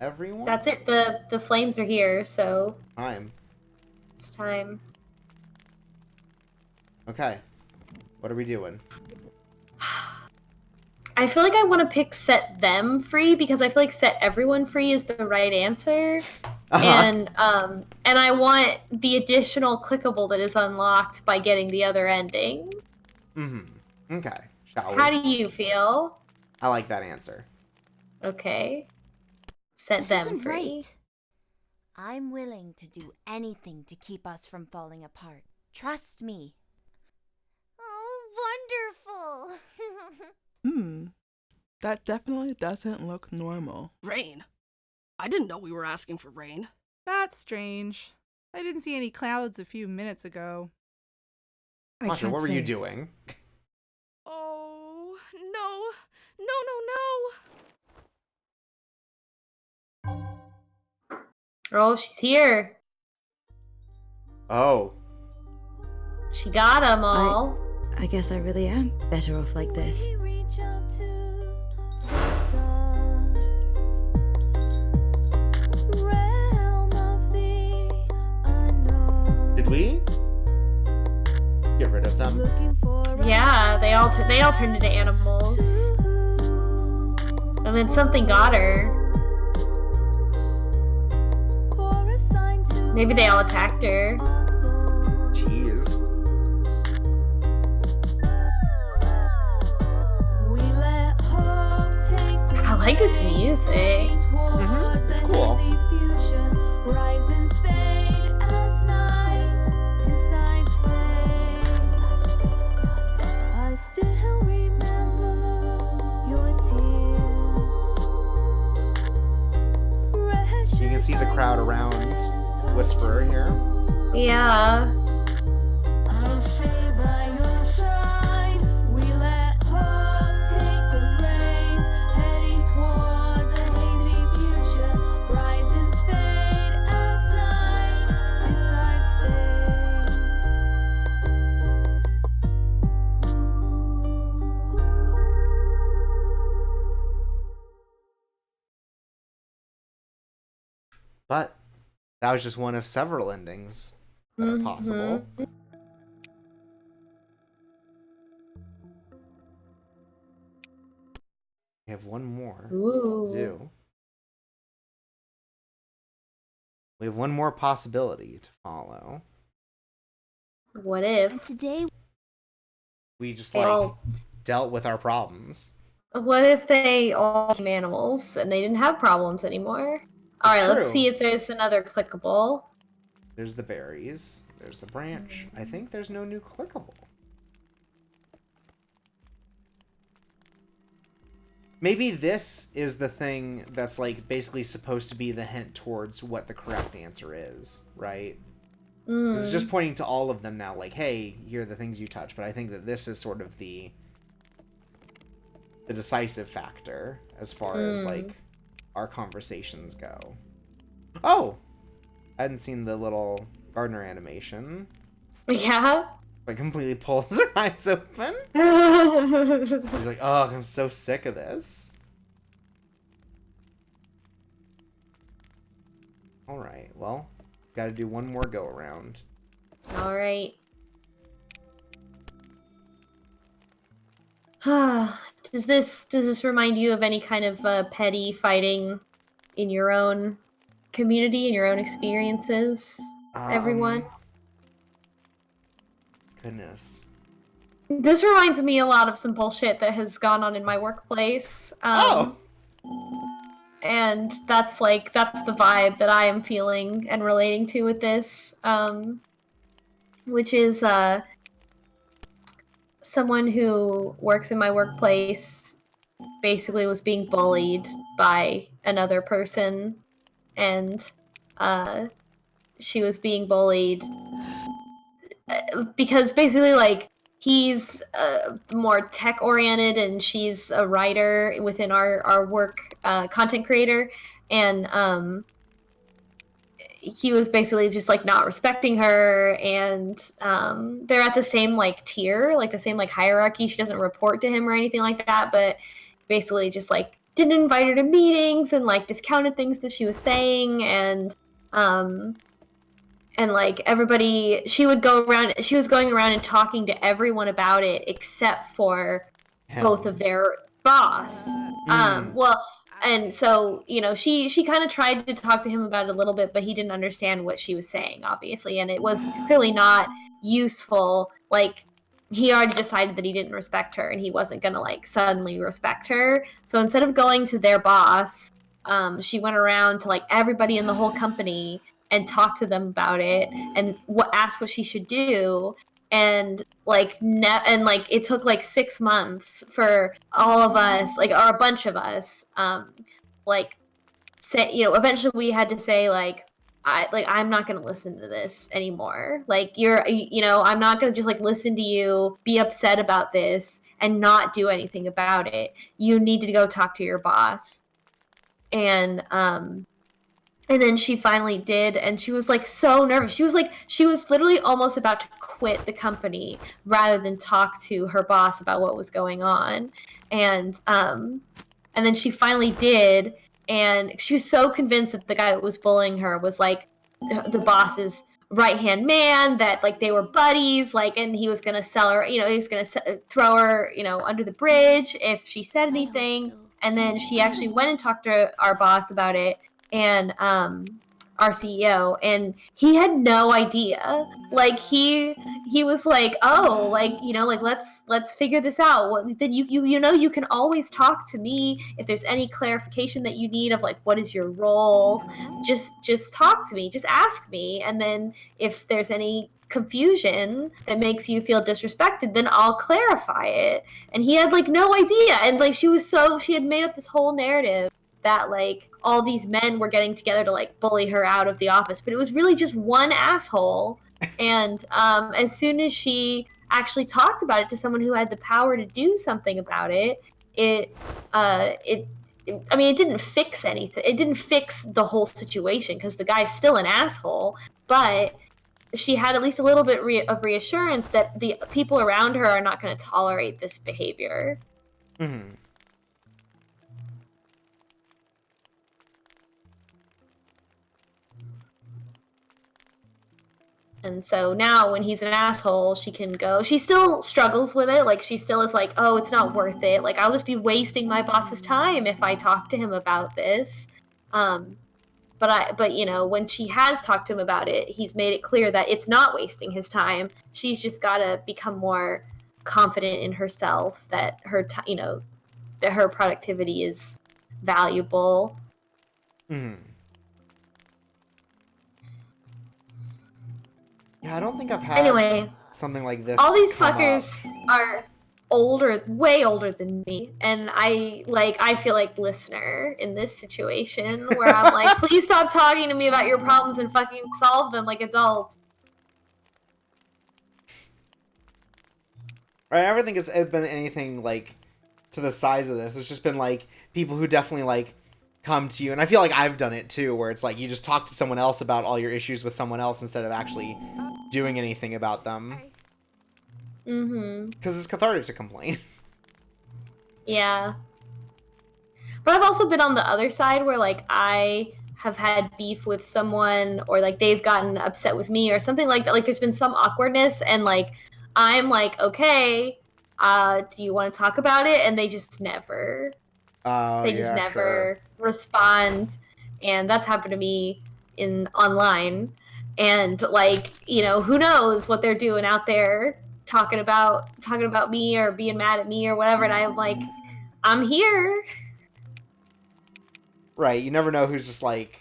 everyone? That's it. The flames are here, so Time. it's time. Okay. What are we doing? I feel like I want to pick set them free because I feel like set everyone free is the right answer. And I want the additional clickable that is unlocked by getting the other ending. Mm-hmm. Okay. Shall we? How do you feel? I like that answer. Okay. Set This them isn't free. right. I'm willing to do anything to keep us from falling apart. Trust me. Oh, wonderful! That definitely doesn't look normal. Rain? I didn't know we were asking for rain. That's strange. I didn't see any clouds a few minutes ago. Masha, what were you doing? Oh, no. No. Oh, she's here. Oh. She got them all. I guess I really am better off like this. Did we get rid of them? Yeah, they all turned into animals. And then something got her. Maybe they all attacked her. Jeez. I like this music. Mm-hmm. It's cool. You can see the crowd around Whisperer here. Yeah. But that was just one of several endings that are possible. We have one more to do. We have one more possibility to follow. What if? And today, We just They like all- dealt with our problems. What if they all became animals and they didn't have problems anymore? Alright, let's true. see if there's another clickable. There's the berries. There's the branch. I think there's no new clickable. Maybe this is the thing that's like basically supposed to be the hint towards what the correct answer is, right? This is just pointing to all of them now, like, hey, here are the things you touch. But I think that this is sort of the decisive factor as far as like our conversations go. Oh, I hadn't seen the little Gardner animation. Yeah. Like, completely pulls her eyes open. He's like, oh, I'm so sick of this. Alright, well, gotta do one more go around. All right. does this remind you of any kind of petty fighting in your own community, in your own experiences, everyone? Goodness. This reminds me a lot of some bullshit that has gone on in my workplace. And that's the vibe that I am feeling and relating to with this. Which is someone who works in my workplace basically was being bullied by another person, and she was being bullied because basically, like, he's more tech oriented and she's a writer within our work, content creator, and he was basically just like not respecting her, and they're at the same like tier, like the same like hierarchy. She doesn't report to him or anything like that, but basically just like didn't invite her to meetings and like discounted things that she was saying, and like everybody, she was going around and talking to everyone about it except for both of their boss. Well, and so, you know, she kind of tried to talk to him about it a little bit, but he didn't understand what she was saying, obviously, and it was clearly not useful. Like, he already decided that he didn't respect her, and he wasn't gonna like suddenly respect her. So instead of going to their boss, she went around to like everybody in the whole company and talked to them about it and asked what she should do. And it took like 6 months for all of us, like, or a bunch of us, like, say, you know, eventually we had to say I'm not gonna listen to this anymore. Like, you know, I'm not gonna just like listen to you be upset about this and not do anything about it. You need to go talk to your boss. And then she finally did, and she was like so nervous. She was literally almost about to quit the company rather than talk to her boss about what was going on. And then she finally did, and she was so convinced that the guy that was bullying her was like the boss's right hand man, that like they were buddies, like, and he was gonna sell her, you know, he was gonna throw her, you know, under the bridge if she said anything. And then she actually went and talked to our boss about it, and our CEO, and he had no idea. Like, he was like, oh, like, you know, like, let's figure this out. Well, then you know, you can always talk to me if there's any clarification that you need of like what is your role. Just talk to me, just ask me, and then if there's any confusion that makes you feel disrespected, then I'll clarify it. And he had like no idea, and like she had made up this whole narrative that like all these men were getting together to like bully her out of the office, but it was really just one asshole. And as soon as she actually talked about it to someone who had the power to do something about it, I mean, it didn't fix anything. It didn't fix the whole situation because the guy's still an asshole, but she had at least a little bit of reassurance that the people around her are not going to tolerate this behavior. Mm-hmm. And so now when he's an asshole, she can go. She still struggles with it. Like, she still is like, oh, it's not worth it. Like, I'll just be wasting my boss's time if I talk to him about this. But you know, when she has talked to him about it, he's made it clear that it's not wasting his time. She's just got to become more confident in herself, that you know, that her productivity is valuable. Mm-hmm. Yeah, I don't think I've had something like this. All these fuckers are way older than me, and I feel like listener in this situation where I'm like, please stop talking to me about your problems and fucking solve them like adults. I never think it's been anything like to the size of this. It's just been like people who definitely like come to you, and I feel like I've done it too, where it's like you just talk to someone else about all your issues with someone else instead of actually doing anything about them. Mm-hmm. Because it's cathartic to complain. Yeah. But I've also been on the other side where, like, I have had beef with someone, or, like, they've gotten upset with me or something like that. Like, there's been some awkwardness, and, like, I'm like, okay, do you want to talk about it? And they just never. Oh, They just yeah, never respond. And that's happened to me in online. And, like, you know, who knows what they're doing out there talking about me or being mad at me or whatever. And I'm like, I'm here. Right, you never know who's just, like,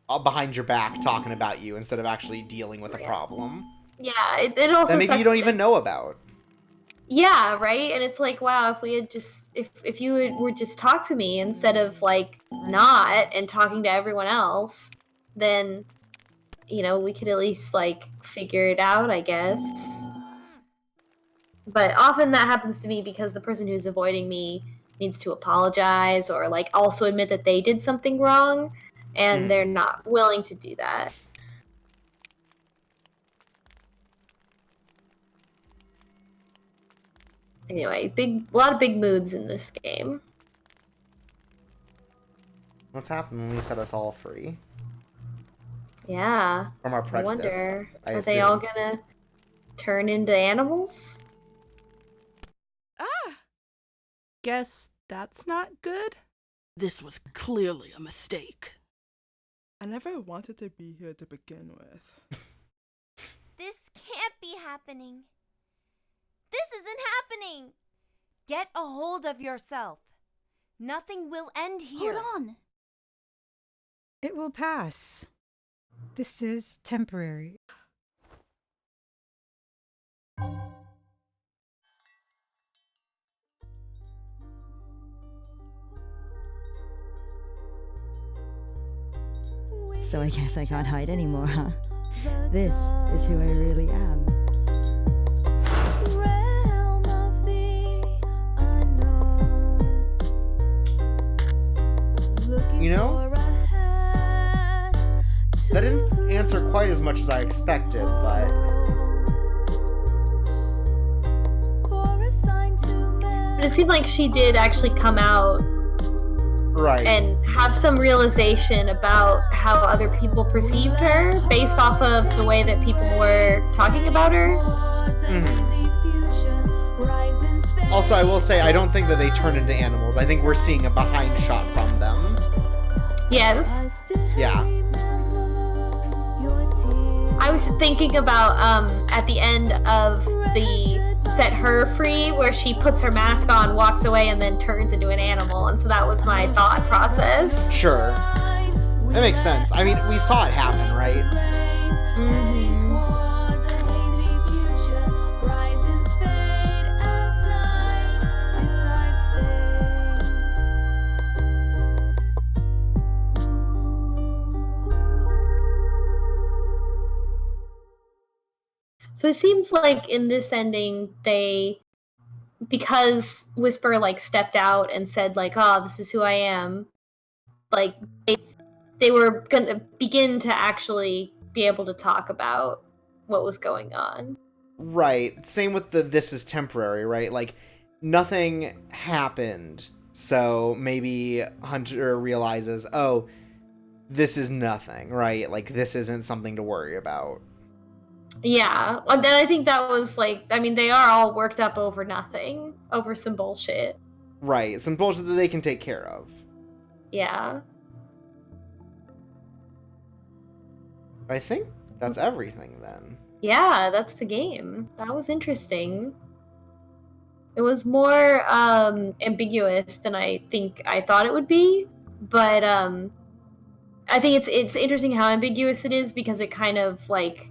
behind your back talking about you instead of actually dealing with a problem. Yeah, it also That maybe you don't sucks. even know about. Yeah, right? And it's like, wow, if we had just, if you would just talk to me instead of, like, not and talking to everyone else, then, you know, we could at least, like, figure it out, I guess. But often that happens to me because the person who's avoiding me needs to apologize or, like, also admit that they did something wrong, and they're not willing to do that. Anyway, a lot of big moods in this game. What's happened when we set us all free? Yeah. From our I prejudice, wonder, I are they all assume. gonna turn into animals? Ah! Guess that's not good? This was clearly a mistake. I never wanted to be here to begin with. This can't be happening. This isn't happening. Get a hold of yourself. Nothing will end here. Hold on. It will pass. This is temporary. So I guess I can't hide anymore, huh? This is who I really am. You know? That didn't answer quite as much as I expected, but... But it seemed like she did actually come out Right. and have some realization about how other people perceived her based off of the way that people were talking about her. Also, I will say, I don't think that they turn into animals. I think we're seeing a behind shot from them. Yes. Yeah. I was thinking about at the end of the Set Her Free, where she puts her mask on, walks away, and then turns into an animal. And so that was my thought process. Sure. That makes sense. I mean, we saw it happen, right? Mm-hmm. So it seems like in this ending, because Whisper, like, stepped out and said, like, oh, this is who I am, like, they were gonna begin to actually be able to talk about what was going on. Right. Same with the this is temporary, right? Like, nothing happened, so maybe Hunter realizes, oh, this is nothing, right? Like, this isn't something to worry about. Yeah, and then I think that was, like, I mean, they are all worked up over nothing, over some bullshit. Right. Some bullshit that they can take care of. Yeah. I think that's everything, then. Yeah, that's the game. That was interesting. It was more ambiguous than I think I thought it would be, but I think it's interesting how ambiguous it is, because it kind of, like,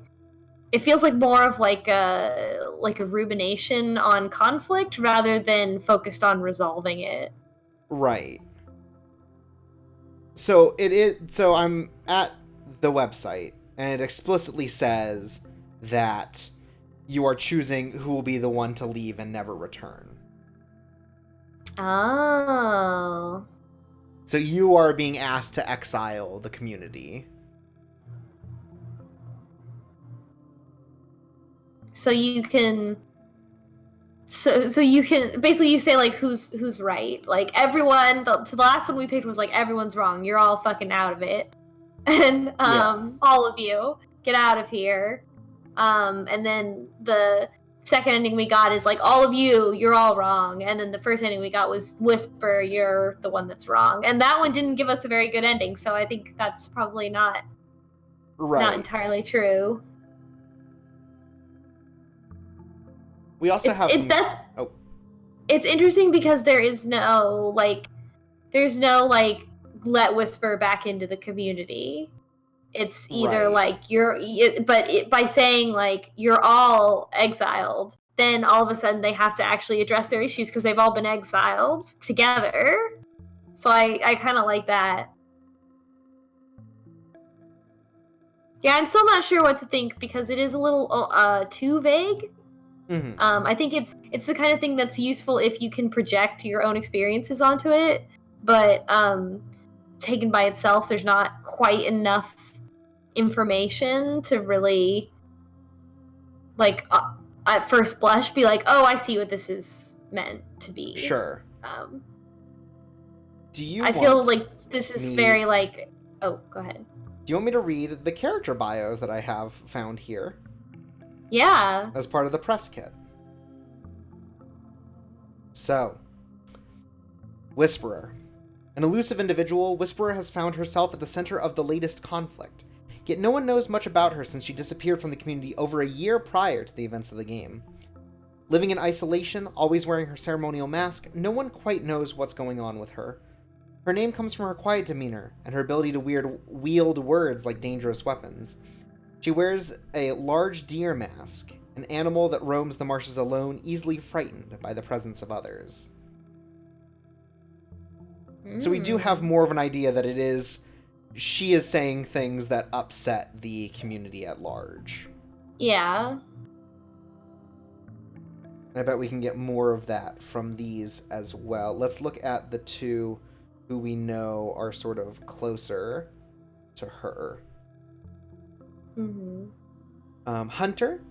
it feels like more of like a rumination on conflict rather than focused on resolving it. Right. So so I'm at the website, and it explicitly says that you are choosing who will be the one to leave and never return. Oh. So you are being asked to exile the community. So you can so you can basically you say like who's right. Like everyone, the last one we picked was like everyone's wrong. You're all fucking out of it, and all of you get out of here. And then the second ending we got is like all of you're all wrong. And then the first ending we got was Whisper, you're the one that's wrong. And that one didn't give us a very good ending, so I think that's probably not entirely true. We also have some... It's interesting because there's no let Whisper back into the community. It's either like by saying like you're all exiled, then all of a sudden they have to actually address their issues because they've all been exiled together. So I kind of like that. Yeah, I'm still not sure what to think because it is a little too vague. Mm-hmm. I think it's the kind of thing that's useful if you can project your own experiences onto it, but taken by itself, there's not quite enough information to really, like, at first blush, be like, oh, I see what this is meant to be. Sure. I feel like this is very, like... Oh, go ahead. Do you want me to read the character bios that I have found here? Yeah. As part of the press kit. So, Whisperer. An elusive individual, Whisperer has found herself at the center of the latest conflict. Yet no one knows much about her since she disappeared from the community over a year prior to the events of the game. Living in isolation, always wearing her ceremonial mask, no one quite knows what's going on with her. Her name comes from her quiet demeanor and her ability to wield words like dangerous weapons. She wears a large deer mask, an animal that roams the marshes alone, easily frightened by the presence of others. So we do have more of an idea that she is saying things that upset the community at large. Yeah. I bet we can get more of that from these as well. Let's look at the two who we know are sort of closer to her. Hunter.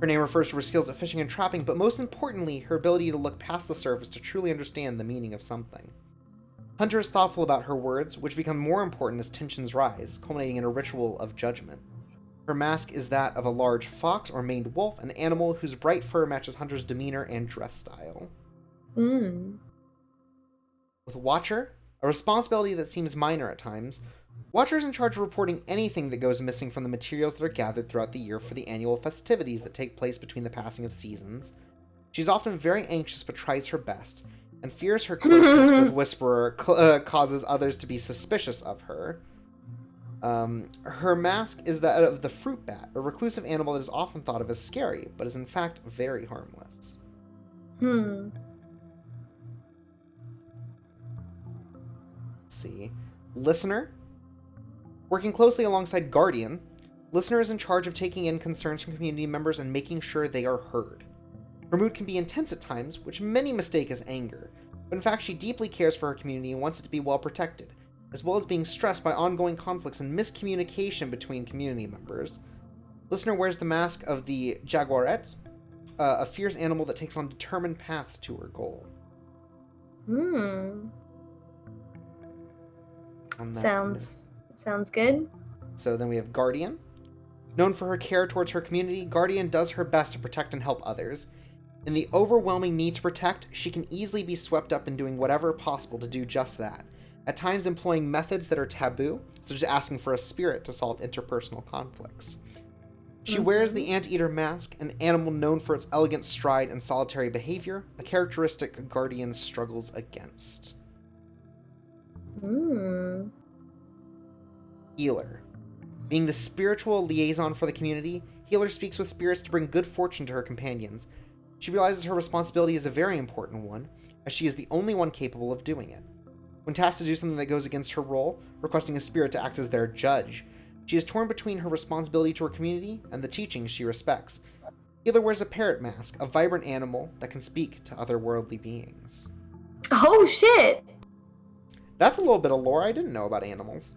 Her name refers to her skills at fishing and trapping, but most importantly, her ability to look past the surface to truly understand the meaning of something. Hunter is thoughtful about her words, which become more important as tensions rise, culminating in a ritual of judgment. Her mask is that of a large fox or maned wolf, an animal whose bright fur matches Hunter's demeanor and dress style. With Watcher, a responsibility that seems minor at times, Watcher is in charge of reporting anything that goes missing from the materials that are gathered throughout the year for the annual festivities that take place between the passing of seasons. She's often very anxious but tries her best, and fears her closeness with Whisperer causes others to be suspicious of her. Her mask is that of the fruit bat, a reclusive animal that is often thought of as scary, but is in fact very harmless. Let's see. Listener. Working closely alongside Guardian, Listener is in charge of taking in concerns from community members and making sure they are heard. Her mood can be intense at times, which many mistake as anger, but in fact she deeply cares for her community and wants it to be well protected, as well as being stressed by ongoing conflicts and miscommunication between community members. Listener wears the mask of the Jaguarette, a fierce animal that takes on determined paths to her goal. Sounds good. So then we have Guardian. Known for her care towards her community, Guardian does her best to protect and help others. In the overwhelming need to protect, she can easily be swept up in doing whatever possible to do just that, at times employing methods that are taboo, such as asking for a spirit to solve interpersonal conflicts. She wears the Anteater mask, an animal known for its elegant stride and solitary behavior, a characteristic Guardian struggles against. Healer. Being the spiritual liaison for the community, Healer speaks with spirits to bring good fortune to her companions. She realizes her responsibility is a very important one, as she is the only one capable of doing it. When tasked to do something that goes against her role, requesting a spirit to act as their judge, she is torn between her responsibility to her community and the teachings she respects. Healer wears a parrot mask, a vibrant animal that can speak to otherworldly beings. Oh shit! That's a little bit of lore I didn't know about animals.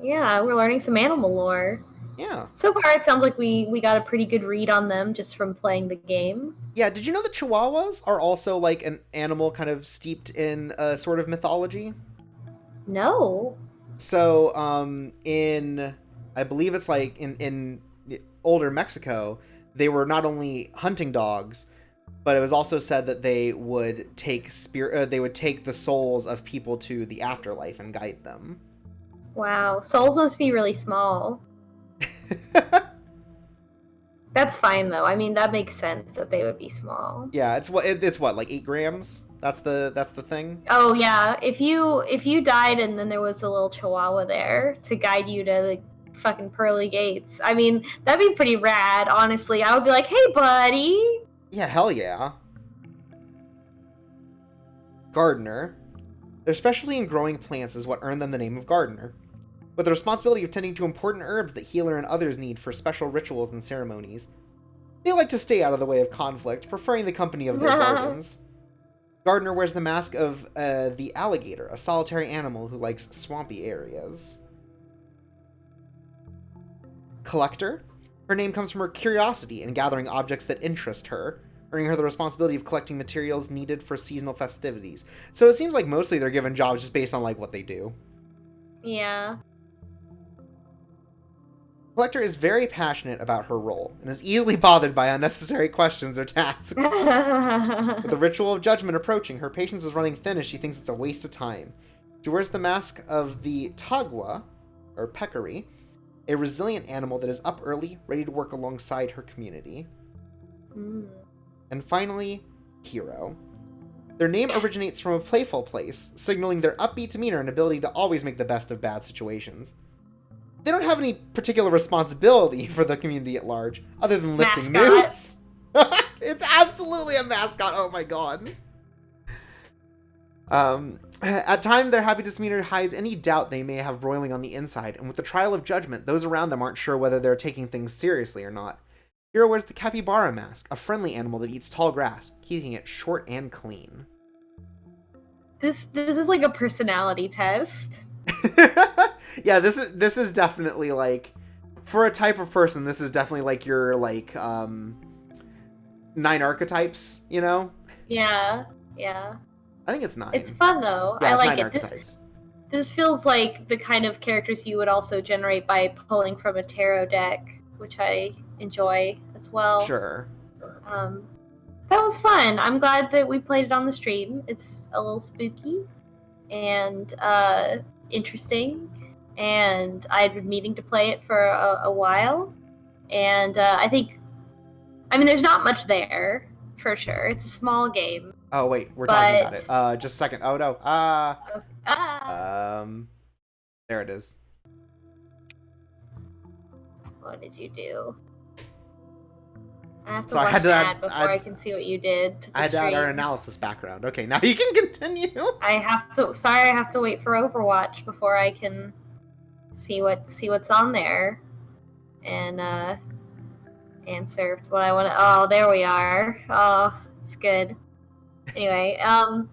Yeah, we're learning some animal lore. Yeah. So far, it sounds like we got a pretty good read on them just from playing the game. Yeah, did you know that Chihuahuas are also like an animal kind of steeped in a sort of mythology? No. So, in I believe it's like in older Mexico, they were not only hunting dogs, but it was also said that they would take they would take the souls of people to the afterlife and guide them. Wow. Souls must be really small. That's fine though. I mean, that makes sense that they would be small. Yeah, it's what, like 8 grams. That's the thing. Oh yeah. If you died and then there was a little chihuahua there to guide you to the fucking pearly gates, I mean, that'd be pretty rad. Honestly, I would be like, "Hey, buddy." Yeah, hell yeah. Gardener. Their specialty in growing plants is what earned them the name of gardener. With the responsibility of tending to important herbs that healer and others need for special rituals and ceremonies. They like to stay out of the way of conflict, preferring the company of their gardens. Gardener wears the mask of the alligator, a solitary animal who likes swampy areas. Collector. Her name comes from her curiosity in gathering objects that interest her, earning her the responsibility of collecting materials needed for seasonal festivities. So it seems like mostly they're given jobs just based on like what they do. Yeah. Collector is very passionate about her role, and is easily bothered by unnecessary questions or tasks. With the ritual of judgment approaching, her patience is running thin as she thinks it's a waste of time. She wears the mask of the tagua, or peccary, a resilient animal that is up early, ready to work alongside her community. And finally, Hero. Their name originates from a playful place, signaling their upbeat demeanor and ability to always make the best of bad situations. They don't have any particular responsibility for the community at large, other than lifting moods. It's absolutely a mascot, oh my god. At times, their happy demeanor hides any doubt they may have broiling on the inside, and with the trial of judgment, those around them aren't sure whether they're taking things seriously or not. Hero wears the capybara mask, a friendly animal that eats tall grass, keeping it short and clean. This is like a personality test. Yeah, this is definitely like, for a type of person, this is definitely like your like 9 archetypes, you know? Yeah. I think it's 9. It's fun though. Yeah, I like 9 it. archetypes. This feels like the kind of characters you would also generate by pulling from a tarot deck, which I enjoy as well. Sure. That was fun. I'm glad that we played it on the stream. It's a little spooky and interesting, and I'd been meaning to play it for a while, and I mean, there's not much there, for sure. It's a small game. Oh, wait, we're talking about it. Just a second. Oh, no. There it is. What did you do? I have to So I watch had to that add- before I- I can see what you did to the I had to add our stream. analysis background. Okay, now you can continue. I have to wait for Overwatch before I can see what's on there and answer to what I want to. Oh, there we are. Oh, it's good. Anyway, I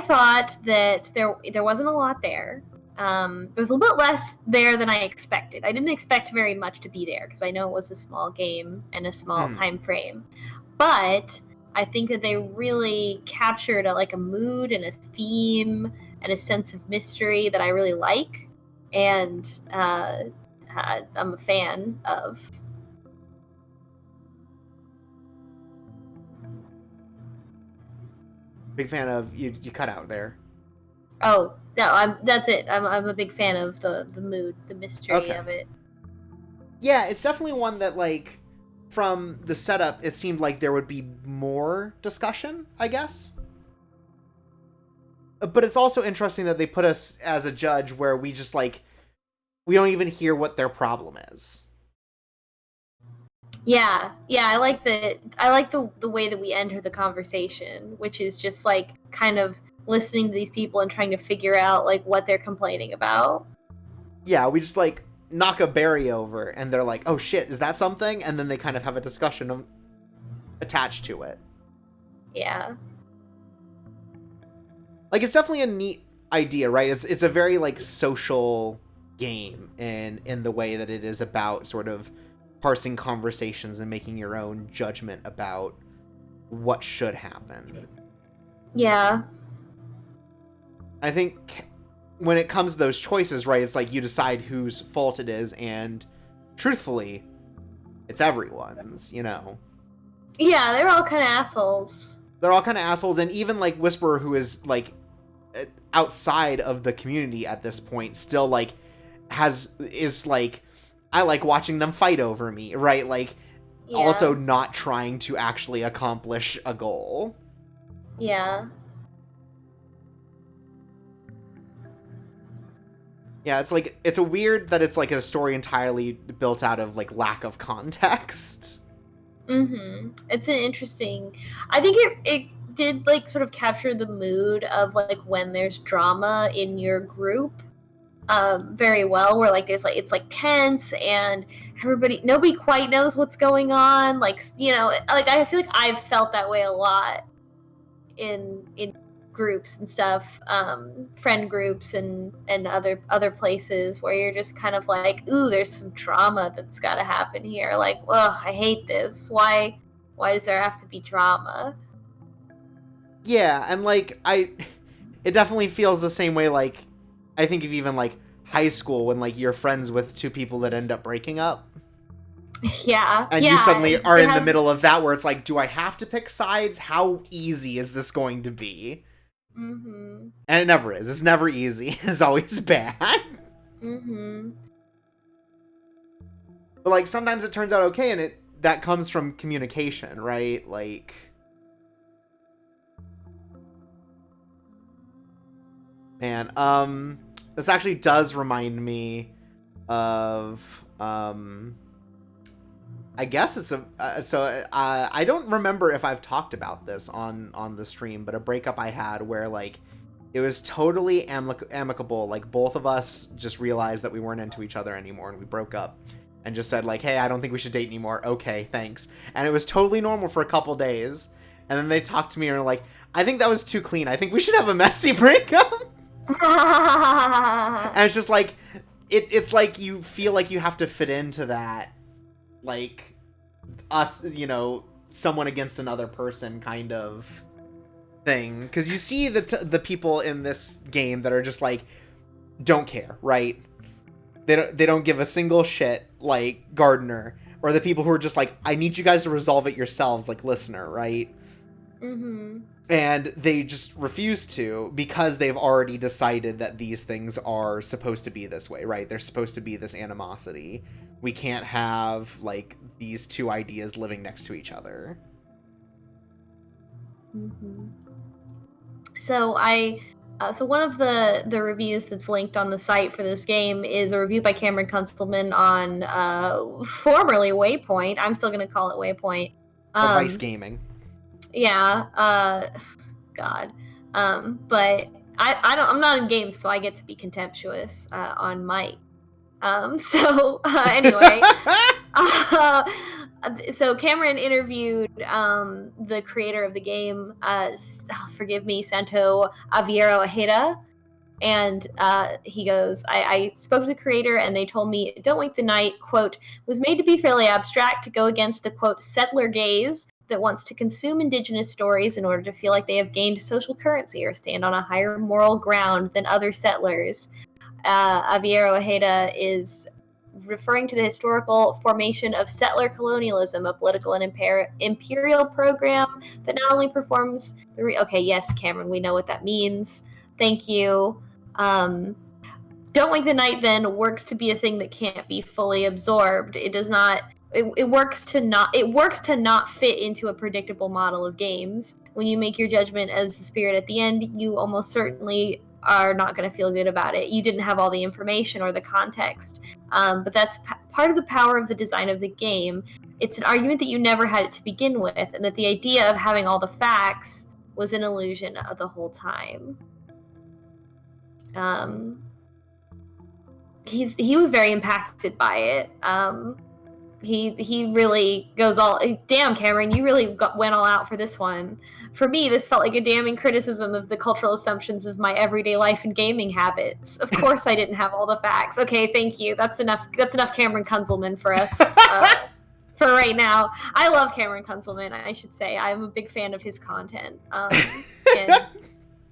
thought that there wasn't a lot there. There was a little bit less there than I expected. I didn't expect very much to be there because I know it was a small game and a small time frame. But I think that they really captured a mood and a theme and a sense of mystery that I really like, and I'm a fan of. Big fan of you cut out there. Oh no, that's it. I'm a big fan of the mood, the mystery of it. Yeah, it's definitely one that, like, from the setup, it seemed like there would be more discussion, I guess. But it's also interesting that they put us as a judge where we just, like, we don't even hear what their problem is. Yeah, I like the way that we enter the conversation, which is just like kind of listening to these people and trying to figure out like what they're complaining about. Yeah, we just like knock a berry over and they're like, "Oh shit, is that something?" And then they kind of have a discussion attached to it. Yeah. Like, it's definitely a neat idea, right? It's a very like social game in the way that it is about sort of parsing conversations and making your own judgment about what should happen. Yeah. I think when it comes to those choices, right, it's like you decide whose fault it is, and truthfully, it's everyone's, you know. Yeah, they're all kind of assholes. They're all kind of assholes, and even like Whisperer, who is like outside of the community at this point, still like is like, I like watching them fight over me, right? Like, Yeah. also not trying to actually accomplish a goal. Yeah. Yeah, it's like, it's a weird that it's like a story entirely built out of like lack of context. It's an interesting. I think it did like sort of capture the mood of like when there's drama in your group very well, where like there's like it's like tense and nobody quite knows what's going on, like, you know, like I feel like I've felt that way a lot in groups and stuff, friend groups and other places where you're just kind of like, ooh, there's some drama that's got to happen here, like, ugh, I hate this. Why does there have to be drama? Yeah, and like it definitely feels the same way, like I think of even like high school when like you're friends with two people that end up breaking up. Yeah. And yeah, you suddenly are in the has... middle of that where it's like, do I have to pick sides? How easy is this going to be? Mm-hmm. And it never is. It's never easy. It's always bad. Mm-hmm. But like sometimes it turns out okay, and that comes from communication, right? Like, man, this actually does remind me of I guess it's I don't remember if I've talked about this on the stream, but a breakup I had where like it was totally amicable. Like both of us just realized that we weren't into each other anymore, and we broke up and just said like, hey, I don't think we should date anymore. Okay, thanks. And it was totally normal for a couple days, and then they talked to me and were like, I think that was too clean. I think we should have a messy breakup. And it's just like it's like you feel like you have to fit into that, like, us, you know, someone against another person kind of thing, because you see the people in this game that are just like don't care, right? They don't give a single shit, like Gardener, or the people who are just like, I need you guys to resolve it yourselves, like Listener, right? And they just refuse to, because they've already decided that these things are supposed to be this way, right? They're supposed to be this animosity. We can't have like these two ideas living next to each other. So so one of the reviews that's linked on the site for this game is a review by Cameron Kunstleman on formerly Waypoint. I'm still going to call it Waypoint. Vice Gaming. Yeah. God. But I'm not in games, so I get to be contemptuous on mic. Anyway. So Cameron interviewed the creator of the game, forgive me, Santo Aviero Ojeda, and he goes, I spoke to the creator and they told me Don't Wake the Night, quote, was made to be fairly abstract, to go against the, quote, settler gaze that wants to consume indigenous stories in order to feel like they have gained social currency or stand on a higher moral ground than other settlers. Aviero Ojeda is referring to the historical formation of settler colonialism, a political and imperial program that not only performs okay, yes, Cameron, we know what that means. Thank you. Don't Wake the Night then works to be a thing that can't be fully absorbed. It does not. It works to not fit into a predictable model of games. When you make your judgment as the spirit at the end, you almost certainly are not going to feel good about it. You didn't have all the information or the context. But that's part of the power of the design of the game. It's an argument that you never had it to begin with, and that the idea of having all the facts was an illusion of the whole time. He was very impacted by it. he really goes all. Damn, Cameron, you really went all out for this one. For me, this felt like a damning criticism of the cultural assumptions of my everyday life and gaming habits. Of course, I didn't have all the facts. Okay, thank you. That's enough. That's enough, Cameron Kunzelman, for us. For right now, I love Cameron Kunzelman. I should say I'm a big fan of his content. But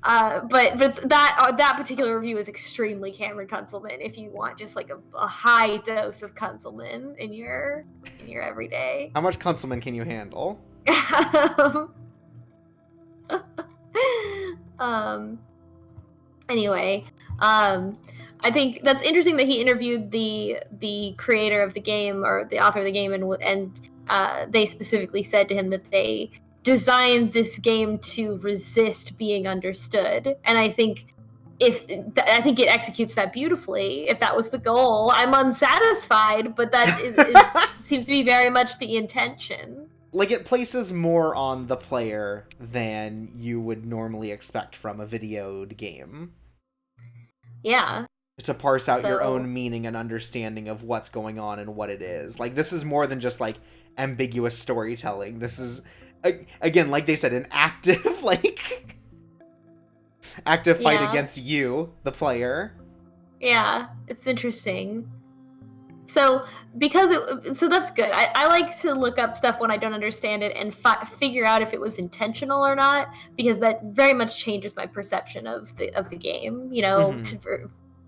that particular review is extremely Cameron Kunzelman. If you want just like a high dose of Kunzelman in your everyday. How much Kunzelman can you handle? Anyway, I think that's interesting that he interviewed the creator of the game or the author of the game, and they specifically said to him that they designed this game to resist being understood. And I think it executes that beautifully. If that was the goal, I'm unsatisfied, but that seems to be very much the intention. Like, it places more on the player than you would normally expect from a videoed game. Yeah. To parse out your own meaning and understanding of what's going on and what it is. Like, this is more than just, like, ambiguous storytelling. This is, again, like they said, an active, active fight against you, the player. Yeah, it's interesting. So that's good. I like to look up stuff when I don't understand it and figure out if it was intentional or not, because that very much changes my perception of the game. You know,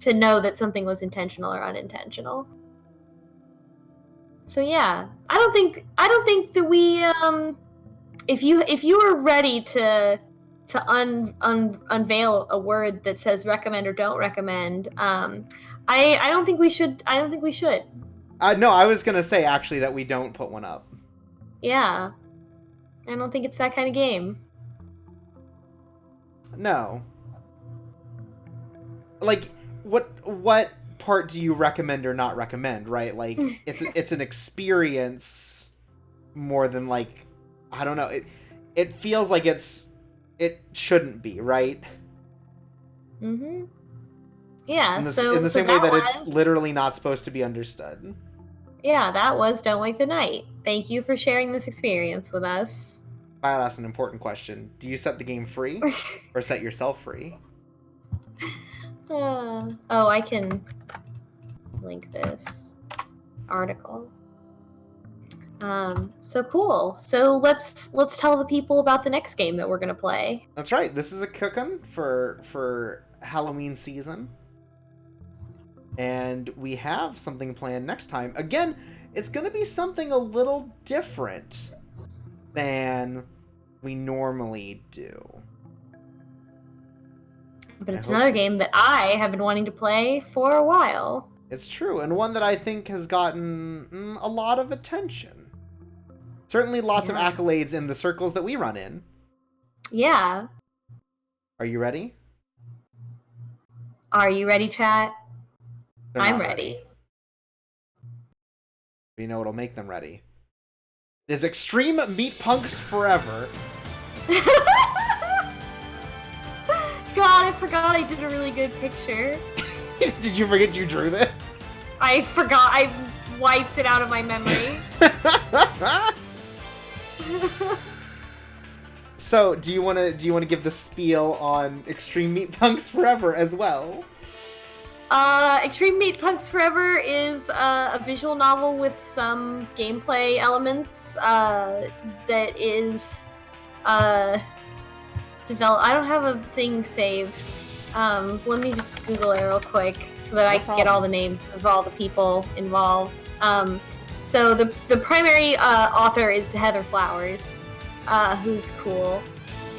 to know that something was intentional or unintentional. So yeah, I don't think that we if you are ready to unveil a word that says recommend or don't recommend, I don't think we should. No, I was gonna say actually that we don't put one up. Yeah, I don't think it's that kind of game. No. Like, what part do you recommend or not recommend, right? Like, it's an experience more than, like, I don't know. It feels like it shouldn't be, right? Mm-hmm. Yeah, in the same way that it's literally not supposed to be understood. Yeah, that was Don't Wake the Night. Thank you for sharing this experience with us. That's an important question. Do you set the game free or set yourself free? I can link this article. So cool. So let's tell the people about the next game that we're gonna play. That's right. This is a cookin' for Halloween season. And we have something planned next time. Again, it's going to be something a little different than we normally do. But it's another game that I have been wanting to play for a while. It's true, and one that I think has gotten a lot of attention. Certainly lots of accolades in the circles that we run in. Yeah. Are you ready? Are you ready, chat? I'm ready. You know what'll make them ready? Is Extreme Meat Punks Forever. God, I forgot I did a really good picture. Did you forget you drew this? I forgot. I wiped it out of my memory. So, do you want to give the spiel on Extreme Meat Punks Forever as well? Extreme Meat Punks Forever is a visual novel with some gameplay elements that is developed. I don't have a thing saved. Let me just Google it real quick so that I can get all the names of all the people involved. So the primary author is Heather Flowers, who's cool.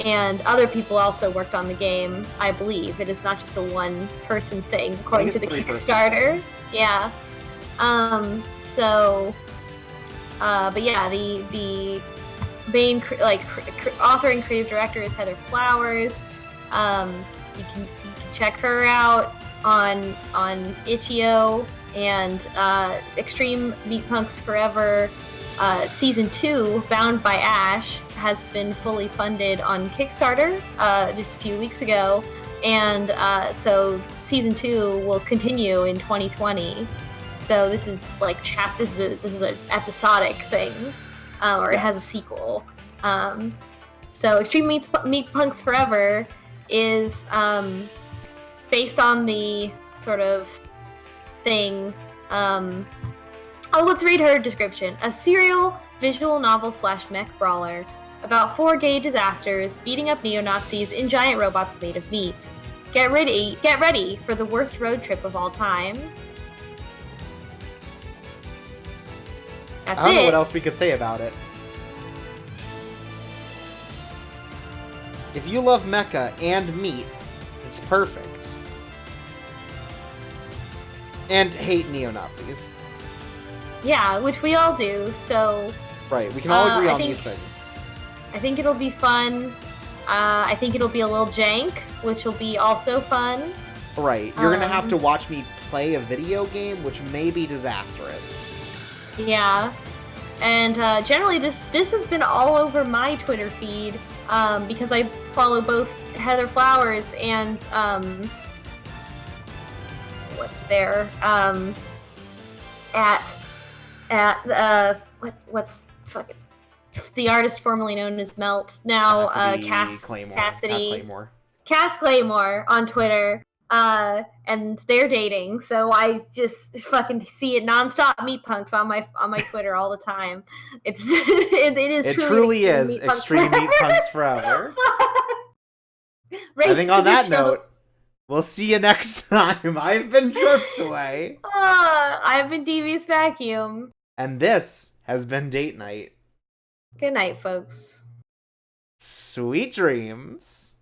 And other people also worked on the game, I believe. It is not just a one-person thing, according to the Kickstarter. Yeah. But yeah, the main author and creative director is Heather Flowers. You can check her out on itch.io, and Extreme Meat Punks Forever Season 2, Bound by Ash, has been fully funded on Kickstarter just a few weeks ago, and so Season 2 will continue in 2020. So this is like this is an episodic thing, or it has a sequel. So Extreme Meat Punks Forever is based on the sort of thing. Let's read her description. A serial visual novel / mech brawler about 4 gay disasters beating up neo-Nazis in giant robots made of meat. Get ready for the worst road trip of all time. That's it. I don't know what else we could say about it. If you love mecha and meat, it's perfect. And hate neo-Nazis. Yeah, which we all do, so... Right, we can all agree on these things. I think it'll be fun. I think it'll be a little jank, which will be also fun. Right, you're gonna have to watch me play a video game, which may be disastrous. Yeah, and generally this has been all over my Twitter feed, because I follow both Heather Flowers and, what's there, what's fucking the artist formerly known as Melt, now Cass Claymore on Twitter, and they're dating, so I just fucking see it nonstop. Meat Punks on my Twitter all the time. It truly is Extreme Meat Punks Forever. I think on that note, we'll see you next time. I've been Tripsway. I've been Devious Vacuum. And this has been Date Night. Good night, folks. Sweet dreams.